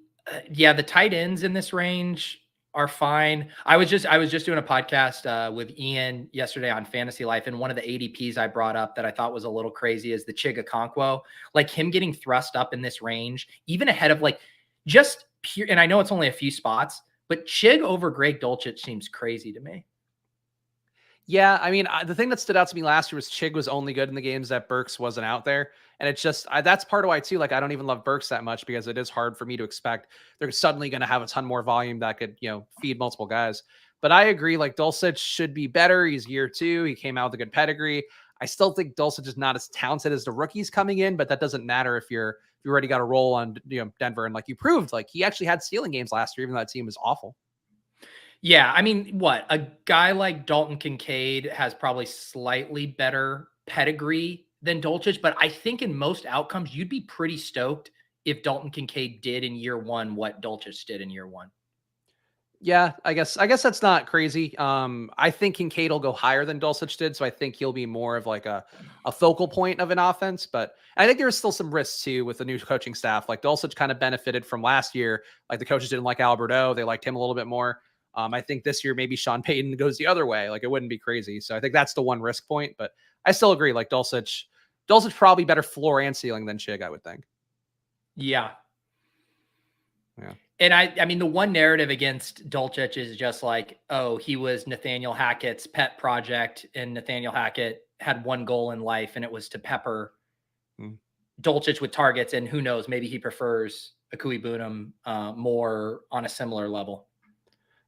[SPEAKER 1] tight ends in this range are fine. I was just doing a podcast with Ian yesterday on Fantasy Life, and one of the ADPs I brought up that I thought was a little crazy is the Chig Okonkwo. Like him getting thrust up in this range, even ahead of like just pure. And I know it's only a few spots, but Chig over Greg Dulcich seems crazy to me.
[SPEAKER 2] Yeah, I mean, the thing that stood out to me last year was Chig was only good in the games that Burks wasn't out there. And it's just, that's part of why too, like, I don't even love Burks that much because it is hard for me to expect they're suddenly going to have a ton more volume that could, feed multiple guys. But I agree, like Dulcich should be better. He's year 2. He came out with a good pedigree. I still think Dulcich is not as talented as the rookies coming in, but that doesn't matter if you already got a roll on, Denver. And like you proved, like he actually had stealing games last year, even though that team was awful.
[SPEAKER 1] Yeah, I mean, a guy like Dalton Kincaid has probably slightly better pedigree than Dulcich, but I think in most outcomes, you'd be pretty stoked if Dalton Kincaid did in year 1 what Dulcich did in year 1.
[SPEAKER 2] Yeah, I guess that's not crazy. I think Kincaid will go higher than Dulcich did, so I think he'll be more of like a focal point of an offense. But I think there's still some risks too with the new coaching staff. Like Dulcich kind of benefited from last year. Like the coaches didn't like Alberto; they liked him a little bit more. I think this year maybe Sean Payton goes the other way. Like it wouldn't be crazy. So I think that's the one risk point. But I still agree. Like Dulcich probably better floor and ceiling than Chig, I would think.
[SPEAKER 1] Yeah.
[SPEAKER 2] Yeah.
[SPEAKER 1] And I mean, the one narrative against Dulcich is just like, oh, he was Nathaniel Hackett's pet project, and Nathaniel Hackett had one goal in life, and it was to pepper Dulcich with targets. And who knows, maybe he prefers Akui Bunam more on a similar level.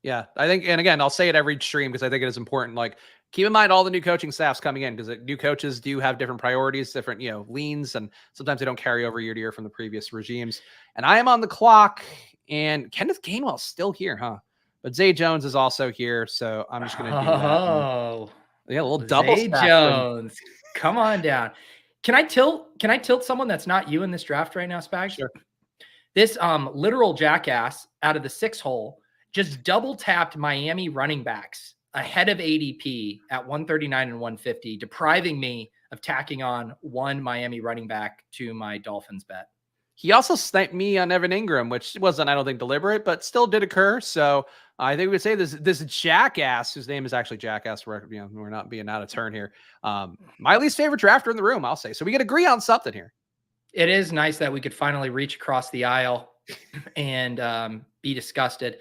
[SPEAKER 2] Yeah, I think, and again, I'll say it every stream because I think it is important. Like, keep in mind all the new coaching staffs coming in because new coaches do have different priorities, different, leans, and sometimes they don't carry over year to year from the previous regimes. And I am on the clock, and Kenneth Gainwell's still here, huh? But Zay Jones is also here, so I'm just going to do that.
[SPEAKER 1] Oh,
[SPEAKER 2] yeah, a little double
[SPEAKER 1] Zay Jones. Come on down. Can I tilt someone that's not you in this draft right now, Spags?
[SPEAKER 2] Sure.
[SPEAKER 1] This literal jackass out of the 6 hole just double tapped Miami running backs ahead of ADP at 139 and 150, depriving me of tacking on one Miami running back to my Dolphins bet.
[SPEAKER 2] He also sniped me on Evan Ingram, which wasn't, I don't think, deliberate, but still did occur. So I think we would say this jackass, whose name is actually Jackass, we're not being out of turn here. My least favorite drafter in the room, I'll say. So we can agree on something here.
[SPEAKER 1] It is nice that we could finally reach across the aisle and be disgusted.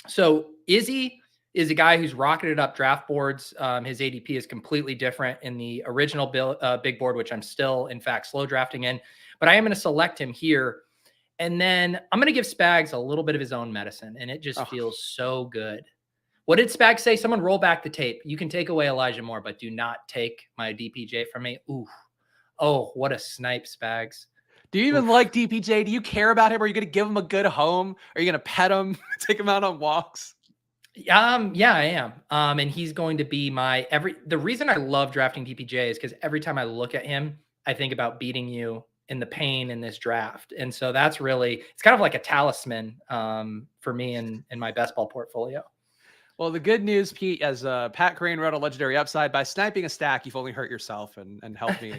[SPEAKER 1] So Izzy is a guy who's rocketed up draft boards. His ADP is completely different in the original big board, which I'm still, in fact, slow drafting in. But I am going to select him here. And then I'm going to give Spags a little bit of his own medicine. And it just feels so good. What did Spags say? Someone roll back the tape. You can take away Elijah Moore, but do not take my DPJ from me. Ooh. Oh, what a snipe, Spags.
[SPEAKER 2] Do you even like DPJ? Do you care about him? Are you going to give him a good home? Are you going to pet him, take him out on walks?
[SPEAKER 1] Yeah, I am. And he's going to be the reason I love drafting DPJ is because every time I look at him, I think about beating you in the pain in this draft. And so that's really, it's kind of like a talisman for me in my best ball portfolio.
[SPEAKER 2] Well, the good news, Pete, as Pat Crane wrote a legendary upside, by sniping a stack, you've only hurt yourself and helped me.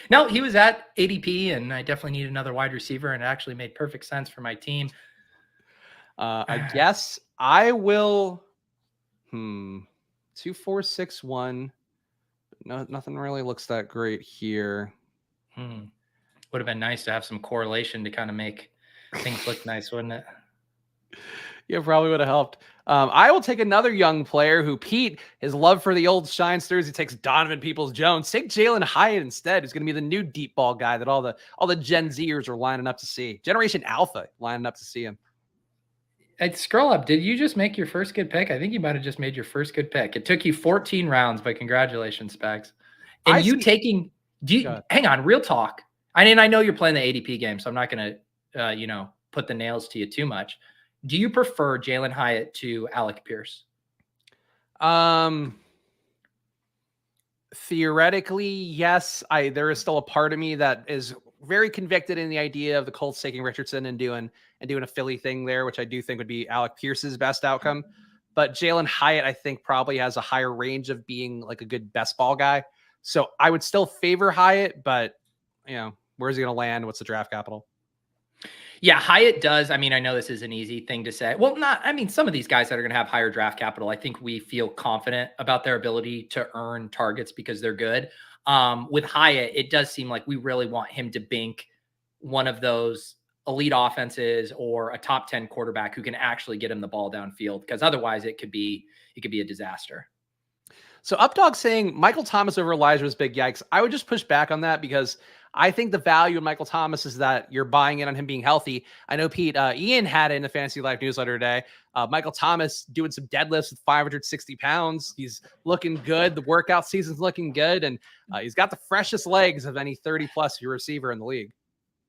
[SPEAKER 1] No, he was at ADP, and I definitely need another wide receiver, and it actually made perfect sense for my team.
[SPEAKER 2] I guess I will. 2, 4, 6, 1. No, nothing really looks that great here.
[SPEAKER 1] Would have been nice to have some correlation to kind of make things look nice, wouldn't it?
[SPEAKER 2] Yeah, probably would have helped. I will take another young player who Pete, his love for the old Shinesters, he takes Donovan Peoples-Jones. Take Jalen Hyatt instead, who's going to be the new deep ball guy that all the Gen Zers are lining up to see. Generation Alpha lining up to see him.
[SPEAKER 1] I'd scroll up. Did you just make your first good pick? I think you might have just made your first good pick. It took you 14 rounds, but congratulations, Spags. And hang on, real talk. I know you're playing the ADP game, so I'm not going to, put the nails to you too much. Do you prefer Jalen Hyatt to Alec Pierce?
[SPEAKER 2] Theoretically, yes. There is still a part of me that is very convicted in the idea of the Colts taking Richardson and doing a Philly thing there, which I do think would be Alec Pierce's best outcome. But Jalen Hyatt, I think, probably has a higher range of being like a good best ball guy. So I would still favor Hyatt, but where's he going to land? What's the draft capital?
[SPEAKER 1] Yeah, Hyatt does. I know this is an easy thing to say. Well, some of these guys that are going to have higher draft capital, I think we feel confident about their ability to earn targets because they're good. With Hyatt, it does seem like we really want him to bank one of those elite offenses or a top 10 quarterback who can actually get him the ball downfield, because otherwise it could be a disaster.
[SPEAKER 2] So Updog saying Michael Thomas over Elijah was big yikes. I would just push back on that because I think the value of Michael Thomas is that you're buying in on him being healthy. I know, Pete, Ian had it in the Fantasy Life newsletter today. Michael Thomas doing some deadlifts with 560 pounds. He's looking good. The workout season's looking good. And he's got the freshest legs of any 30-plus receiver in the league.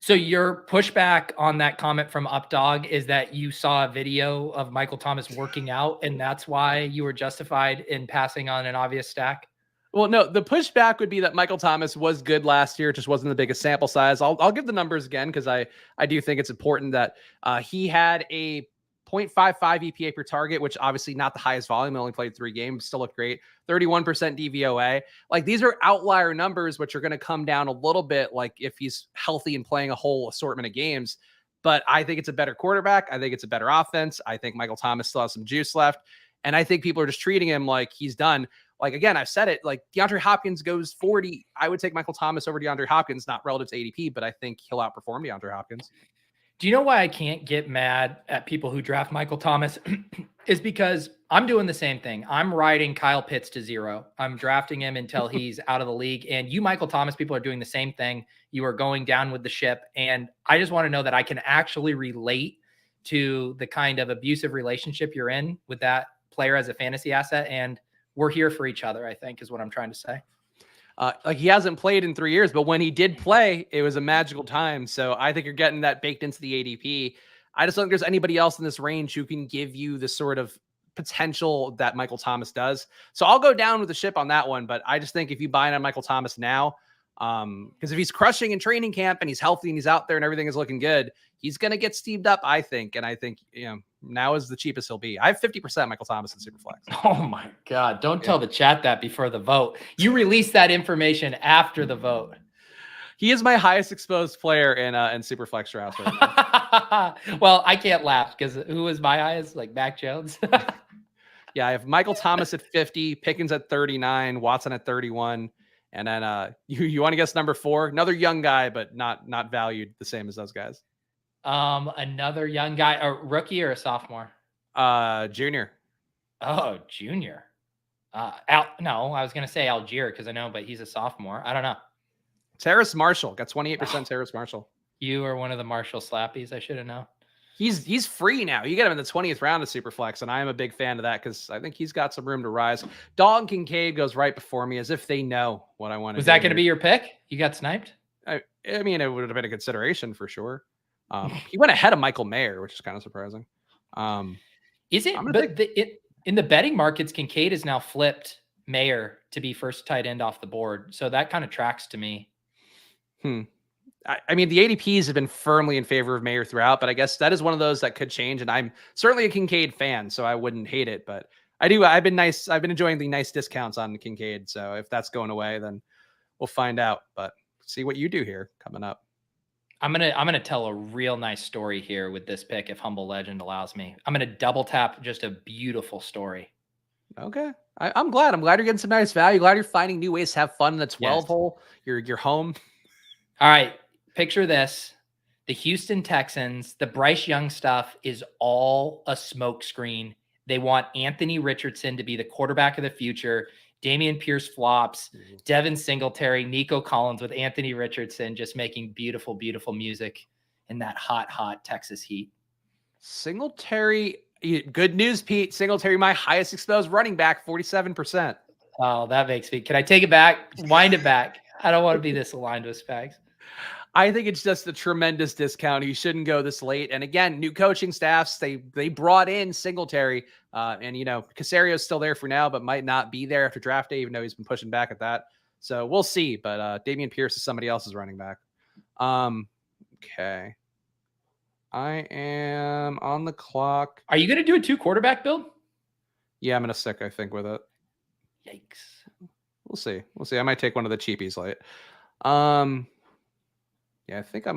[SPEAKER 1] So your pushback on that comment from Updog is that you saw a video of Michael Thomas working out, and that's why you were justified in passing on an obvious stack?
[SPEAKER 2] Well, no, the pushback would be that Michael Thomas was good last year. It just wasn't the biggest sample size. I'll give the numbers again because I do think it's important that he had a 0.55 EPA per target, which obviously not the highest volume. Only played 3 games, still looked great. 31% DVOA. Like, these are outlier numbers, which are going to come down a little bit, like if he's healthy and playing a whole assortment of games. But I think it's a better quarterback. I think it's a better offense. I think Michael Thomas still has some juice left. And I think people are just treating him like he's done. Like, again, I've said it, like DeAndre Hopkins goes 40. I would take Michael Thomas over DeAndre Hopkins, not relative to ADP, but I think he'll outperform DeAndre Hopkins.
[SPEAKER 1] Do you know why I can't get mad at people who draft Michael Thomas? Is because I'm doing the same thing. I'm riding Kyle Pitts to 0. I'm drafting him until he's out of the league. And you, Michael Thomas, people are doing the same thing. You are going down with the ship. And I just want to know that I can actually relate to the kind of abusive relationship you're in with that player as a fantasy asset. And we're here for each other, I think, is what I'm trying to say.
[SPEAKER 2] Like, he hasn't played in 3 years, but when he did play, it was a magical time. So I think you're getting that baked into the ADP. I just don't think there's anybody else in this range who can give you the sort of potential that Michael Thomas does. So I'll go down with the ship on that one. But I just think if you buy in on Michael Thomas now, Because if he's crushing in training camp and he's healthy and he's out there and everything is looking good, he's going to get steamed up, I think. And I think, now is the cheapest he'll be. I have 50% Michael Thomas in Superflex.
[SPEAKER 1] Oh my God. Don't tell the chat that before the vote. You released that information after the vote.
[SPEAKER 2] He is my highest exposed player in Superflex drafts right now.
[SPEAKER 1] Well, I can't laugh because who was my highest? Like Mac Jones.
[SPEAKER 2] Yeah, I have Michael Thomas at 50, Pickens at 39, Watson at 31. And then you want to guess number 4? Another young guy, but not valued the same as those guys.
[SPEAKER 1] Another young guy, a rookie or a sophomore?
[SPEAKER 2] Junior.
[SPEAKER 1] Oh, junior. No, I was gonna say Algier because I know, but he's a sophomore. I don't know.
[SPEAKER 2] Terrace Marshall got 28%. Terrace Marshall.
[SPEAKER 1] You are one of the Marshall slappies. I should have known.
[SPEAKER 2] He's free now. You get him in the 20th round of Superflex, and I am a big fan of that because I think he's got some room to rise. Dalton Kincaid goes right before me as if they know what I want to do.
[SPEAKER 1] Was that going to be your pick? You got sniped?
[SPEAKER 2] I mean, it would have been a consideration for sure. He went ahead of Michael Mayer, which is kind of surprising.
[SPEAKER 1] Is it? But in the betting markets, Kincaid has now flipped Mayer to be first tight end off the board. So that kind of tracks to me.
[SPEAKER 2] I mean, the ADPs have been firmly in favor of Mayer throughout, but I guess that is one of those that could change. And I'm certainly a Kincaid fan, so I wouldn't hate it. But I've been enjoying the nice discounts on Kincaid. So if that's going away, then we'll find out. But see what you do here coming up.
[SPEAKER 1] I'm gonna tell a real nice story here with this pick if Humble Legend allows me. I'm gonna double tap just a beautiful story.
[SPEAKER 2] Okay. I'm glad. I'm glad you're getting some nice value. Glad you're finding new ways to have fun in the 12 hole. You're home.
[SPEAKER 1] All right. Picture this. The Houston Texans, the Bryce Young stuff is all a smokescreen. They want Anthony Richardson to be the quarterback of the future. Dameon Pierce flops, Devin Singletary, Nico Collins with Anthony Richardson just making beautiful, beautiful music in that hot, hot Texas heat.
[SPEAKER 2] Singletary, good news, Pete. Singletary, my highest exposed running back, 47%.
[SPEAKER 1] Oh, that makes me. Can I take it back? Wind it back. I don't want to be this aligned with Spags.
[SPEAKER 2] I think it's just a tremendous discount. He shouldn't go this late. And again, new coaching staffs, they brought in Singletary. And, Casario's still there for now, but might not be there after draft day, even though he's been pushing back at that. So we'll see. But Dameon Pierce is somebody else's running back. Okay. I am on the clock.
[SPEAKER 1] Are you going to do a 2 quarterback build?
[SPEAKER 2] Yeah, I'm going to stick, I think, with it.
[SPEAKER 1] Yikes.
[SPEAKER 2] We'll see. I might take one of the cheapies late. Yeah, I think I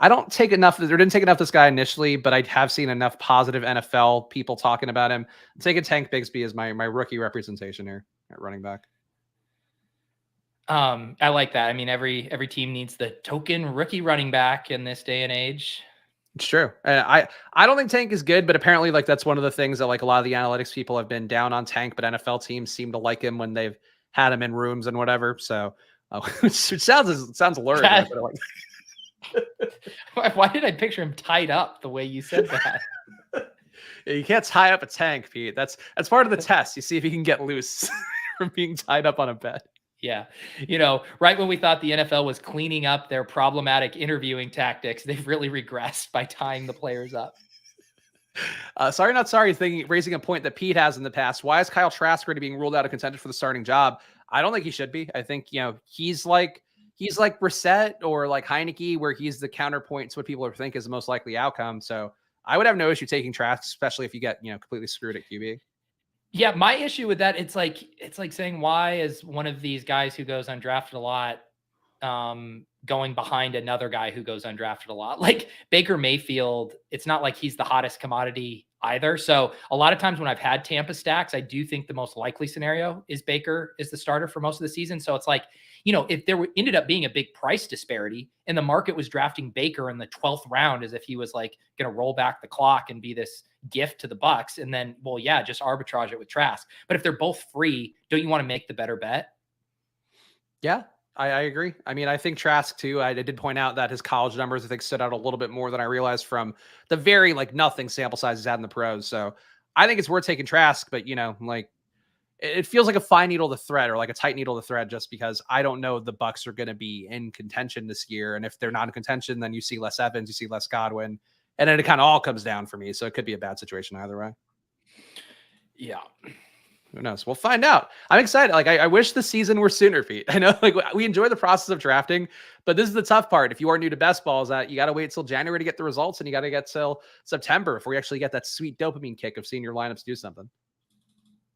[SPEAKER 2] don't take enough. Or didn't take enough this guy initially, but I have seen enough positive NFL people talking about him. I'm taking Tank Bigsby as my rookie representation here at running back.
[SPEAKER 1] I like that. I mean, every team needs the token rookie running back in this day and age.
[SPEAKER 2] It's true. I don't think Tank is good, but apparently that's one of the things that a lot of the analytics people have been down on Tank, but NFL teams seem to like him when they've had him in rooms and whatever. So it sounds lurid.
[SPEAKER 1] Why did I picture him tied up the way you said that?
[SPEAKER 2] You can't tie up a Tank, Pete. That's part of the test. You see if he can get loose from being tied up on a bed.
[SPEAKER 1] Yeah. Right when we thought the NFL was cleaning up their problematic interviewing tactics, they've really regressed by tying the players up.
[SPEAKER 2] Sorry, not sorry. Raising a point that Pete has in the past. Why is Kyle Trask already being ruled out of contention for the starting job? I don't think he should be. I think, he's like Brissett or like Heineke, where he's the counterpoint to what people think is the most likely outcome. So I would have no issue taking Trask, especially if you get, completely screwed at QB.
[SPEAKER 1] Yeah. My issue with that, it's like saying, why is one of these guys who goes undrafted a lot, going behind another guy who goes undrafted a lot? Like Baker Mayfield, it's not like he's the hottest commodity either. So a lot of times when I've had Tampa stacks, I do think the most likely scenario is Baker is the starter for most of the season. So it's like, if there ended up being a big price disparity and the market was drafting Baker in the 12th round as if he was going to roll back the clock and be this gift to the Bucks, and then, well, yeah, just arbitrage it with Trask. But if they're both free, don't you want to make the better bet?
[SPEAKER 2] Yeah. I agree. I mean, I think Trask too. I did point out that his college numbers, I think, stood out a little bit more than I realized from the very nothing sample size he's had in the pros. So I think it's worth taking Trask, but it feels like a fine needle to thread or a tight needle to thread, just because I don't know the Bucks are going to be in contention this year. And if they're not in contention, then you see less Evans, you see less Godwin, and then it kind of all comes down for me. So it could be a bad situation either way.
[SPEAKER 1] Yeah.
[SPEAKER 2] Who knows? We'll find out. I'm excited. Like, I wish the season were sooner, Pete. I know, like, we enjoy the process of drafting, but this is the tough part. If you are new to best ball, is that you got to wait till January to get the results, and you got to get till September before you actually get that sweet dopamine kick of seeing your lineups do something.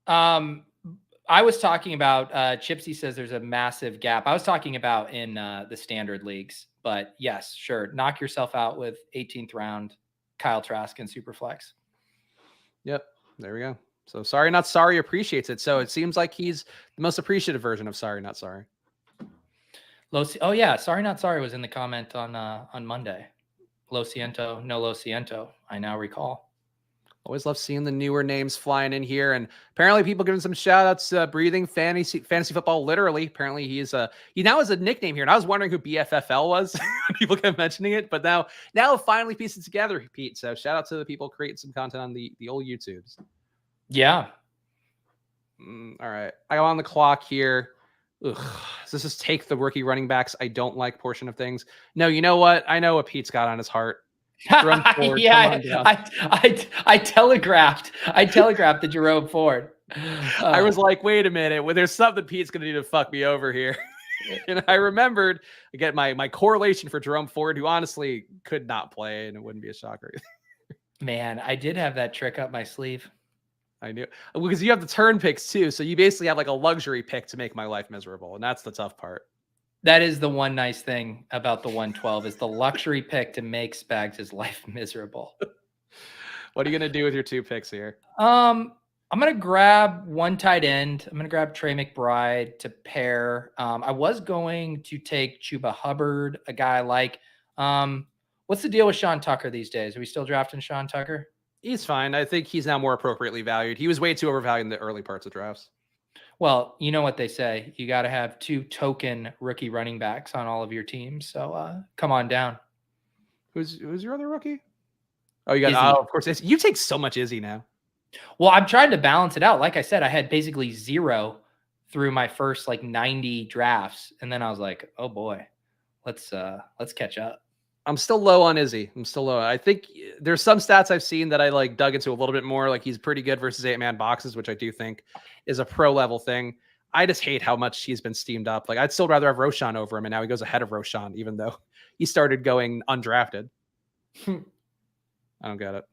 [SPEAKER 1] I was talking about, Chipsy says there's a massive gap. I was talking about in the standard leagues, but yes, sure. Knock yourself out with 18th round Kyle Trask and Superflex.
[SPEAKER 2] Yep. There we go. So Sorry Not Sorry appreciates it. So it seems like he's the most appreciative version of Sorry Not Sorry.
[SPEAKER 1] Oh yeah, Sorry Not Sorry was in the comment on Monday. Lo siento, no lo siento. I now recall.
[SPEAKER 2] Always love seeing the newer names flying in here, and apparently people giving some shout outs. Breathing fantasy football, literally. Apparently he now has a nickname here, and I was wondering who BFFL was. People kept mentioning it, but now it finally pieces together, Pete. So shout out to the people creating some content on the old YouTubes.
[SPEAKER 1] Yeah.
[SPEAKER 2] All right, I go on the clock here. Ugh. So this is take the rookie running backs I don't like portion of things. No, you know what? I know what Pete's got on his heart.
[SPEAKER 1] Forward, yeah, I telegraphed the Jerome Ford.
[SPEAKER 2] I was like, wait a minute, well, there's something Pete's gonna do to fuck me over here. And I remembered again my correlation for Jerome Ford, who honestly could not play, and it wouldn't be a shocker.
[SPEAKER 1] Man, I did have that trick up my sleeve.
[SPEAKER 2] I knew, because you have the turn picks too, so you basically have like a luxury pick to make my life miserable, and that's the tough part.
[SPEAKER 1] That is the one nice thing about the 112 is the luxury pick to make Spags' life miserable.
[SPEAKER 2] What are you gonna do with your 2 picks here?
[SPEAKER 1] I'm gonna grab one tight end. I'm gonna grab Trey McBride to pair. I was going to take Chuba Hubbard, a guy like. What's the deal with Sean Tucker these days? Are we still drafting Sean Tucker?
[SPEAKER 2] He's fine. I think he's now more appropriately valued. He was way too overvalued in the early parts of drafts.
[SPEAKER 1] Well, you know what they say. You got to have 2 token rookie running backs on all of your teams. So come on down.
[SPEAKER 2] Who's your other rookie? Oh, you got, of course. You take so much Izzy now.
[SPEAKER 1] Well, I'm trying to balance it out. Like I said, I had basically 0 through my first like 90 drafts. And then I was like, oh boy, let's catch up.
[SPEAKER 2] I'm still low on Izzy. I'm still low. I think there's some stats I've seen that I like dug into a little bit more. Like he's pretty good versus 8-man boxes, which I do think is a pro level thing. I just hate how much he's been steamed up. Like I'd still rather have Roshan over him, and now he goes ahead of Roshan, even though he started going undrafted. I don't get it.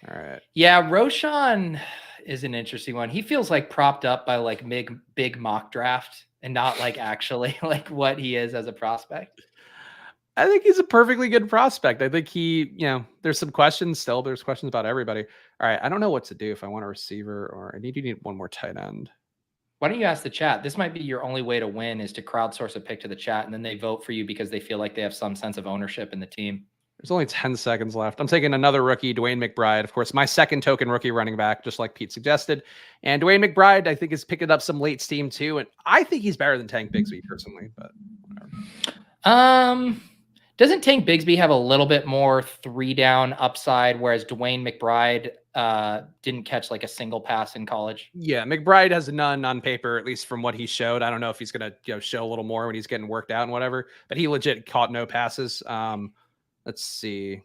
[SPEAKER 2] All right.
[SPEAKER 1] Yeah, Roshan is an interesting one. He feels like propped up by like big mock draft and not like actually like what he is as a prospect.
[SPEAKER 2] I think he's a perfectly good prospect. I think there's some questions still. There's questions about everybody. All right. I don't know what to do if I want a receiver, or I need one more tight end.
[SPEAKER 1] Why don't you ask the chat? This might be your only way to win, is to crowdsource a pick to the chat, and then they vote for you because they feel like they have some sense of ownership in the team.
[SPEAKER 2] There's only 10 seconds left. I'm taking another rookie, Dwayne McBride. Of course, my second token rookie running back, just like Pete suggested. And Dwayne McBride, I think, is picking up some late steam too. And I think he's better than Tank Bigsby personally, but whatever.
[SPEAKER 1] Doesn't Tank Bigsby have a little bit more 3-down upside, whereas Dwayne McBride didn't catch like a single pass in college?
[SPEAKER 2] Yeah, McBride has none on paper, at least from what he showed. I don't know if he's going to show a little more when he's getting worked out and whatever, but he legit caught no passes. Let's see.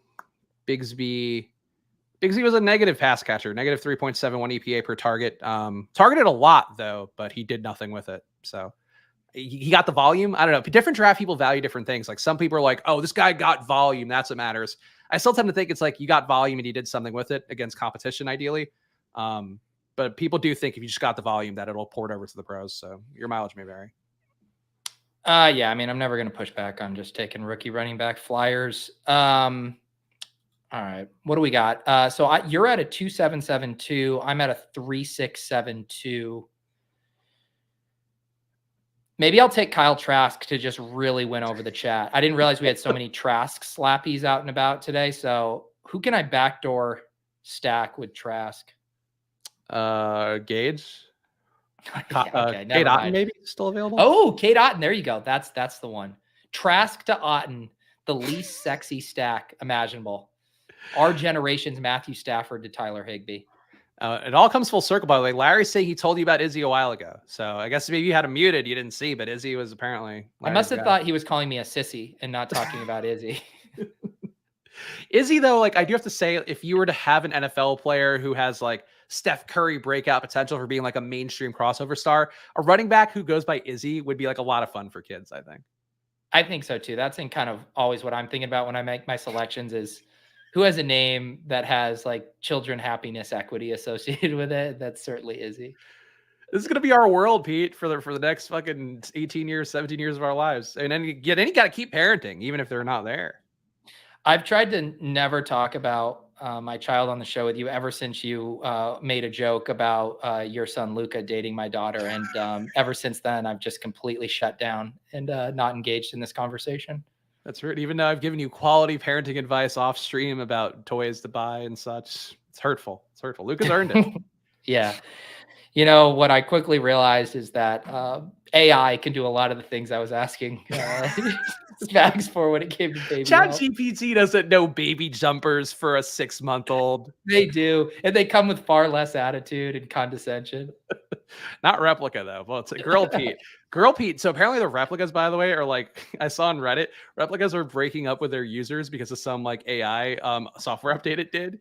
[SPEAKER 2] Bigsby was a negative pass catcher, negative 3.71 EPA per target. Targeted a lot though, but he did nothing with it. So he got the volume. I don't know. Different draft people value different things. Like some people are like, oh, this guy got volume. That's what matters. I still tend to think it's like you got volume and you did something with it against competition, ideally. But people do think if you just got the volume that it'll port over to the pros. So your mileage may vary.
[SPEAKER 1] Yeah, I mean, I'm never going to push back on just taking rookie running back flyers. All right, what do we got? So you're at a 2.772. I'm at a 3.672. Maybe I'll take Kyle Trask to just really win over the chat. I didn't realize we had so many Trask slappies out and about today. So who can I backdoor stack with Trask?
[SPEAKER 2] Gage.
[SPEAKER 1] Okay,
[SPEAKER 2] Kate Otten maybe still available.
[SPEAKER 1] Oh, Kate Otten. There you go. That's the one. Trask to Otten, the least sexy stack imaginable. Our generation's Matthew Stafford to Tyler Higbee.
[SPEAKER 2] It all comes full circle, by the way. Larry's saying he told you about Izzy a while ago. So I guess maybe you had him muted. You didn't see, but Izzy was apparently.
[SPEAKER 1] I must have thought he was calling me a sissy and not talking about Izzy.
[SPEAKER 2] Izzy, though, like I do have to say, if you were to have an NFL player who has like Steph Curry breakout potential for being like a mainstream crossover star. A running back who goes by Izzy would be like a lot of fun for kids, I think.
[SPEAKER 1] I think so too. That's in kind of always what I'm thinking about when I make my selections is who has a name that has like children happiness equity associated with it. That's certainly Izzy.
[SPEAKER 2] This is going to be our world, Pete, for the next fucking 18 years, 17 years of our lives. And then you got to keep parenting, even if they're not there.
[SPEAKER 1] I've tried to never talk about my child on the show with you ever since you made a joke about your son Luca dating my daughter, and ever since then I've just completely shut down and not engaged in this conversation.
[SPEAKER 2] That's right. Even though I've given you quality parenting advice off stream about toys to buy and such, it's hurtful. It's hurtful. Luca's earned it.
[SPEAKER 1] Yeah. You know, what I quickly realized is that AI can do a lot of the things I was asking Spags for when it came to baby help.
[SPEAKER 2] ChatGPT doesn't know baby jumpers for a 6-month-old.
[SPEAKER 1] They do. And they come with far less attitude and condescension.
[SPEAKER 2] Not replica, though. Well, it's a girl Pete. Girl Pete. So apparently the replicas, by the way, are like, I saw on Reddit, replicas are breaking up with their users because of some like AI software update it did.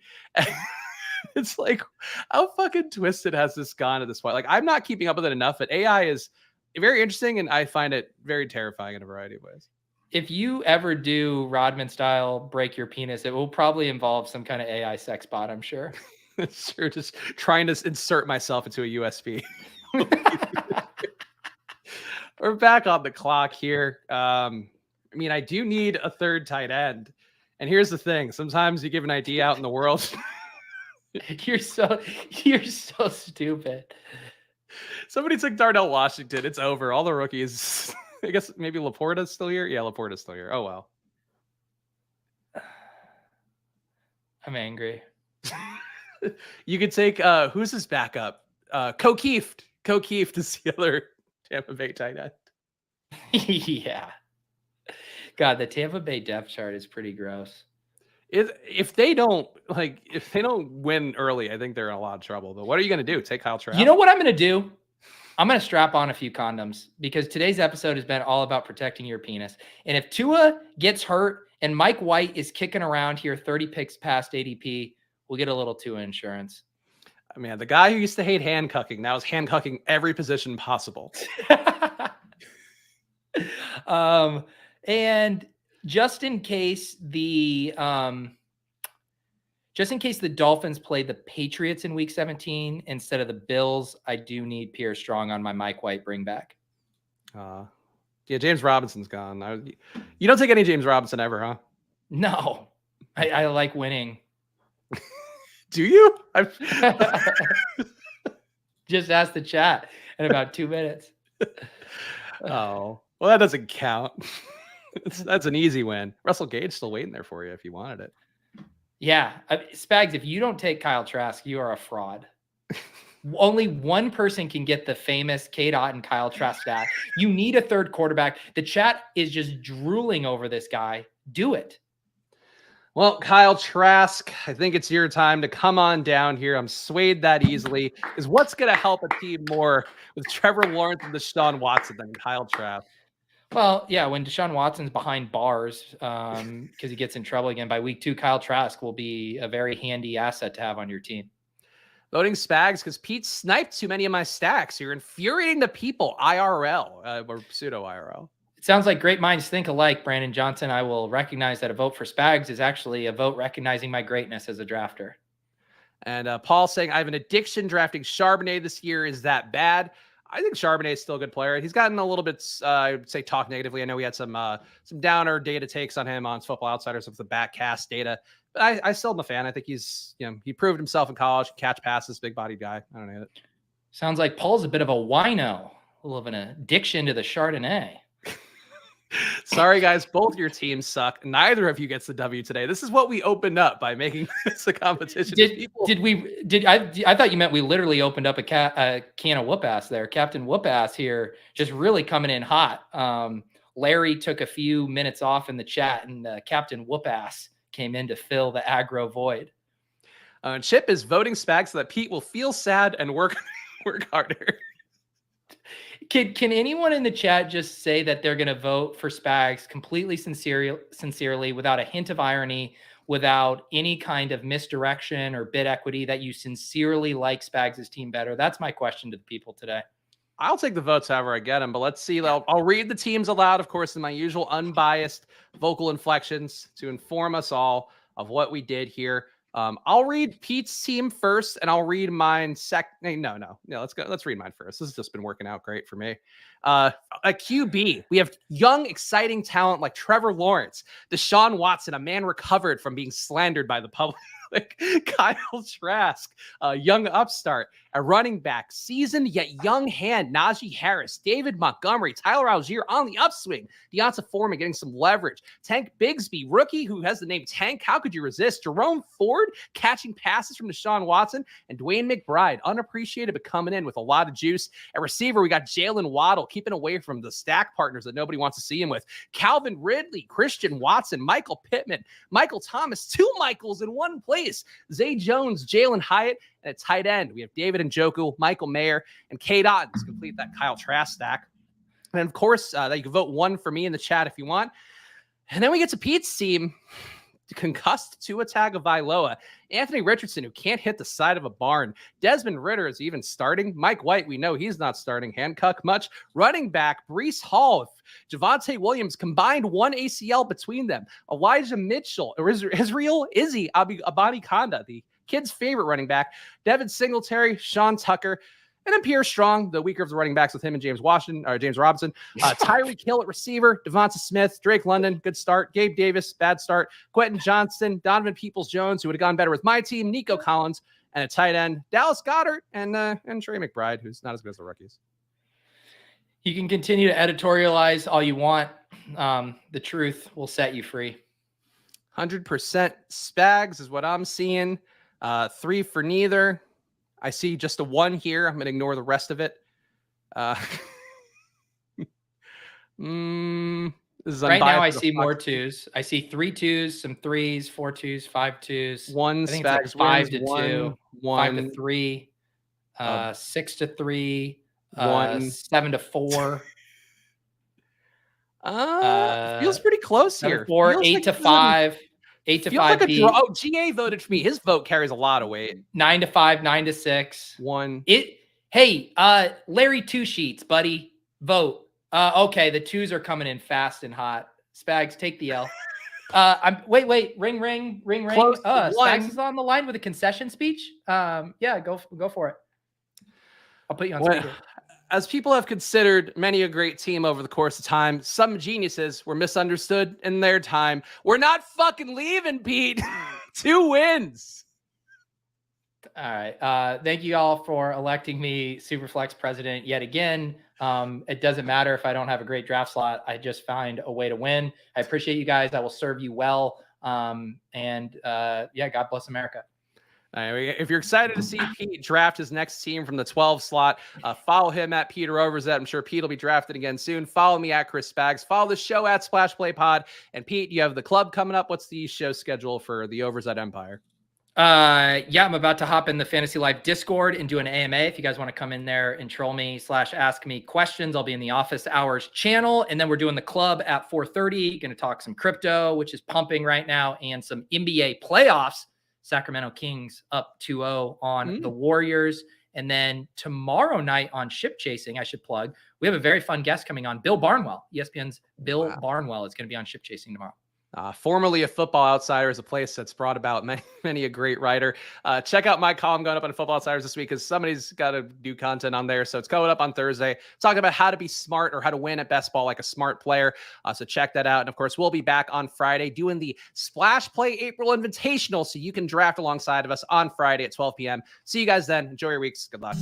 [SPEAKER 2] It's like, how fucking twisted has this gone at this point? Like, I'm not keeping up with it enough, but AI is very interesting, and I find it very terrifying in a variety of ways.
[SPEAKER 1] If you ever do Rodman style break your penis, it will probably involve some kind of AI sex bot, I'm sure.
[SPEAKER 2] It's true. Just trying to insert myself into a USB. We're back on the clock here. I mean, I do need a third tight end. And here's the thing. Sometimes you give an idea out in the world.
[SPEAKER 1] You're so stupid.
[SPEAKER 2] Somebody took Darnell Washington. It's over. All the rookies. I guess maybe Laporta's still here. Yeah, Laporta's still here. Oh, well.
[SPEAKER 1] I'm angry.
[SPEAKER 2] You could take, who's his backup? Kokeeft. Kokeeft is the other Tampa Bay tight end.
[SPEAKER 1] Yeah. God, the Tampa Bay depth chart is pretty gross.
[SPEAKER 2] If they don't win early, I think they're in a lot of trouble. But what are you going to do? Take Kyle Trask?
[SPEAKER 1] You know what I'm going to do? I'm going to strap on a few condoms because today's episode has been all about protecting your penis. And if Tua gets hurt and Mike White is kicking around here 30 picks past ADP, we'll get a little Tua insurance.
[SPEAKER 2] I mean, the guy who used to hate handcucking now is handcucking every position possible.
[SPEAKER 1] And just in case the Dolphins play the Patriots in week 17 instead of the Bills, I do need Pierre Strong on my Mike White bring back.
[SPEAKER 2] Yeah, James Robinson's gone. You don't take any James Robinson ever, huh?
[SPEAKER 1] No, I like winning.
[SPEAKER 2] Do you?
[SPEAKER 1] Just ask the chat in about 2 minutes.
[SPEAKER 2] Oh, well, that doesn't count. That's an easy win. Russell Gage still waiting there for you if you wanted it.
[SPEAKER 1] Yeah. Spags, if you don't take Kyle Trask, you are a fraud. Only one person can get the famous K-Dot and Kyle Trask stat. You need a third quarterback. The chat is just drooling over this guy. Do it.
[SPEAKER 2] Well, Kyle Trask, I think it's your time to come on down here. I'm swayed that easily. Is what's going to help a team more with Trevor Lawrence and Deshaun Watson than Kyle Trask?
[SPEAKER 1] Well, yeah, when Deshaun Watson's behind bars because he gets in trouble again by week 2, Kyle Trask will be a very handy asset to have on your team.
[SPEAKER 2] Voting Spags because Pete sniped too many of my stacks. You're infuriating the people, IRL, or pseudo-IRL.
[SPEAKER 1] It sounds like great minds think alike, Brandon Johnson. I will recognize that a vote for Spags is actually a vote recognizing my greatness as a drafter.
[SPEAKER 2] And Paul saying, I have an addiction drafting Charbonnet this year. Is that bad? I think Charbonnet is still a good player. He's gotten a little bit, I would say, talk negatively. I know we had some downer data takes on him on Football Outsiders with the backcast data. But I still am a fan. I think he's, he proved himself in college, catch passes, big bodied guy. I don't know.
[SPEAKER 1] Sounds like Paul's a bit of a wino, a little of an addiction to the Chardonnay.
[SPEAKER 2] Sorry, guys. Both your teams suck. Neither of you gets the W today. This is what we opened up by making this a competition.
[SPEAKER 1] I thought you meant we literally opened up a can of whoop ass there. Captain Whoop Ass here just really coming in hot. Larry took a few minutes off in the chat, and Captain Whoop Ass came in to fill the aggro void.
[SPEAKER 2] Chip is voting Spags so that Pete will feel sad and work harder.
[SPEAKER 1] Can anyone in the chat just say that they're going to vote for Spags completely sincerely without a hint of irony without any kind of misdirection or bid equity, that you sincerely like Spags' team better? That's my question to the people today.
[SPEAKER 2] I'll take the votes however I get them, but let's see. I'll read the teams aloud, of course, in my usual unbiased vocal inflections to inform us all of what we did here. I'll read Pete's team first, and I'll read mine second. No. Let's read mine first. This has just been working out great for me. A QB, we have young, exciting talent like Trevor Lawrence, Deshaun Watson, a man recovered from being slandered by the public. Kyle Trask, a young upstart, a running back, seasoned yet young hand, Najee Harris, David Montgomery, Tyler Algier on the upswing, Deonta Foreman getting some leverage, Tank Bigsby, rookie who has the name Tank, how could you resist? Jerome Ford catching passes from Deshaun Watson, and Dwayne McBride, unappreciated but coming in with a lot of juice. At receiver, we got Jalen Waddle, keeping away from the stack partners that nobody wants to see him with, Calvin Ridley, Christian Watson, Michael Pittman, Michael Thomas, two Michaels in one place, Zay Jones, Jalen Hyatt, and at tight end, we have David Njoku, Michael Mayer, and Cade Otton to complete that Kyle Trask stack. And of course, you can vote one for me in the chat if you want. And then we get to Pete's team, concussed Tua Tagovailoa, Anthony Richardson, who can't hit the side of a barn, Desmond Ridder is even starting, Mike White, we know he's not starting, Hancock much, running back, Breece Hall, Javonte Williams, combined one ACL between them, Elijah Mitchell, Israel Izzy Abanikanda, the kid's favorite running back, Devin Singletary, Sean Tucker, and then Pierre Strong, the weaker of the running backs with him and James Robinson, Tyreek Hill at receiver, Devonta Smith, Drake London, good start, Gabe Davis, bad start, Quentin Johnston, Donovan Peoples-Jones, who would have gone better with my team, Nico Collins, and a tight end, Dallas Goedert, and Trey McBride, who's not as good as the rookies.
[SPEAKER 1] You can continue to editorialize all you want. The truth will set you free.
[SPEAKER 2] 100% Spags is what I'm seeing. 3 for neither. I see just a 1 here. I'm going to ignore the rest of it. This is
[SPEAKER 1] right now, I see more 2s. I see 3 2s, some 3s, 4 2s, 5 2s.
[SPEAKER 2] 1
[SPEAKER 1] I think
[SPEAKER 2] Spags
[SPEAKER 1] it's like 5 to 2,
[SPEAKER 2] 1
[SPEAKER 1] 5 to 3, 6 to 3,
[SPEAKER 2] 1
[SPEAKER 1] 7 to 4.
[SPEAKER 2] Feels pretty close here.
[SPEAKER 1] 4,
[SPEAKER 2] feels
[SPEAKER 1] 8
[SPEAKER 2] like
[SPEAKER 1] to 5. 8 to 5.
[SPEAKER 2] Like oh, GA voted for me. His vote carries a lot of weight.
[SPEAKER 1] 9 to 5, 9 to 6.
[SPEAKER 2] 1.
[SPEAKER 1] Hey, Larry 2 sheets, buddy. Vote. Okay, the 2s are coming in fast and hot. Spags, take the L. Wait. Ring.
[SPEAKER 2] Close
[SPEAKER 1] Spags is on the line with a concession speech. Yeah, go for it. I'll put you on speaker.
[SPEAKER 2] As people have considered many a great team over the course of time, some geniuses were misunderstood in their time. We're not fucking leaving, Pete. 2 wins.
[SPEAKER 1] All right. Thank you all for electing me Superflex president yet again. It doesn't matter if I don't have a great draft slot. I just find a way to win. I appreciate you guys. I will serve you well. God bless America.
[SPEAKER 2] If you're excited to see Pete draft his next team from the 12 slot, follow him at Peter Overzet. I'm sure Pete will be drafted again soon. Follow me at Chris Spags. Follow the show at Splash Play Pod. And Pete, you have the club coming up. What's the show schedule for the Overzet Empire?
[SPEAKER 1] I'm about to hop in the Fantasy Life Discord and do an AMA. If you guys want to come in there and troll me / ask me questions, I'll be in the office hours channel. And then we're doing the club at 4:30. Going to talk some crypto, which is pumping right now, and some NBA playoffs. Sacramento Kings up 2-0 on the Warriors. And then tomorrow night on Ship Chasing, I should plug, we have a very fun guest coming on, Bill Barnwell. ESPN's Bill Barnwell is going to be on Ship Chasing tomorrow.
[SPEAKER 2] Formerly a Football Outsider is a place that's brought about many a great writer. Check out my column going up on Football Outsiders this week because somebody's got to do content on there. So it's going up on Thursday. Talking about how to be smart or how to win at best ball like a smart player. So check that out. And of course, we'll be back on Friday doing the Splash Play April Invitational so you can draft alongside of us on Friday at 12 p.m. See you guys then. Enjoy your weeks. Good luck.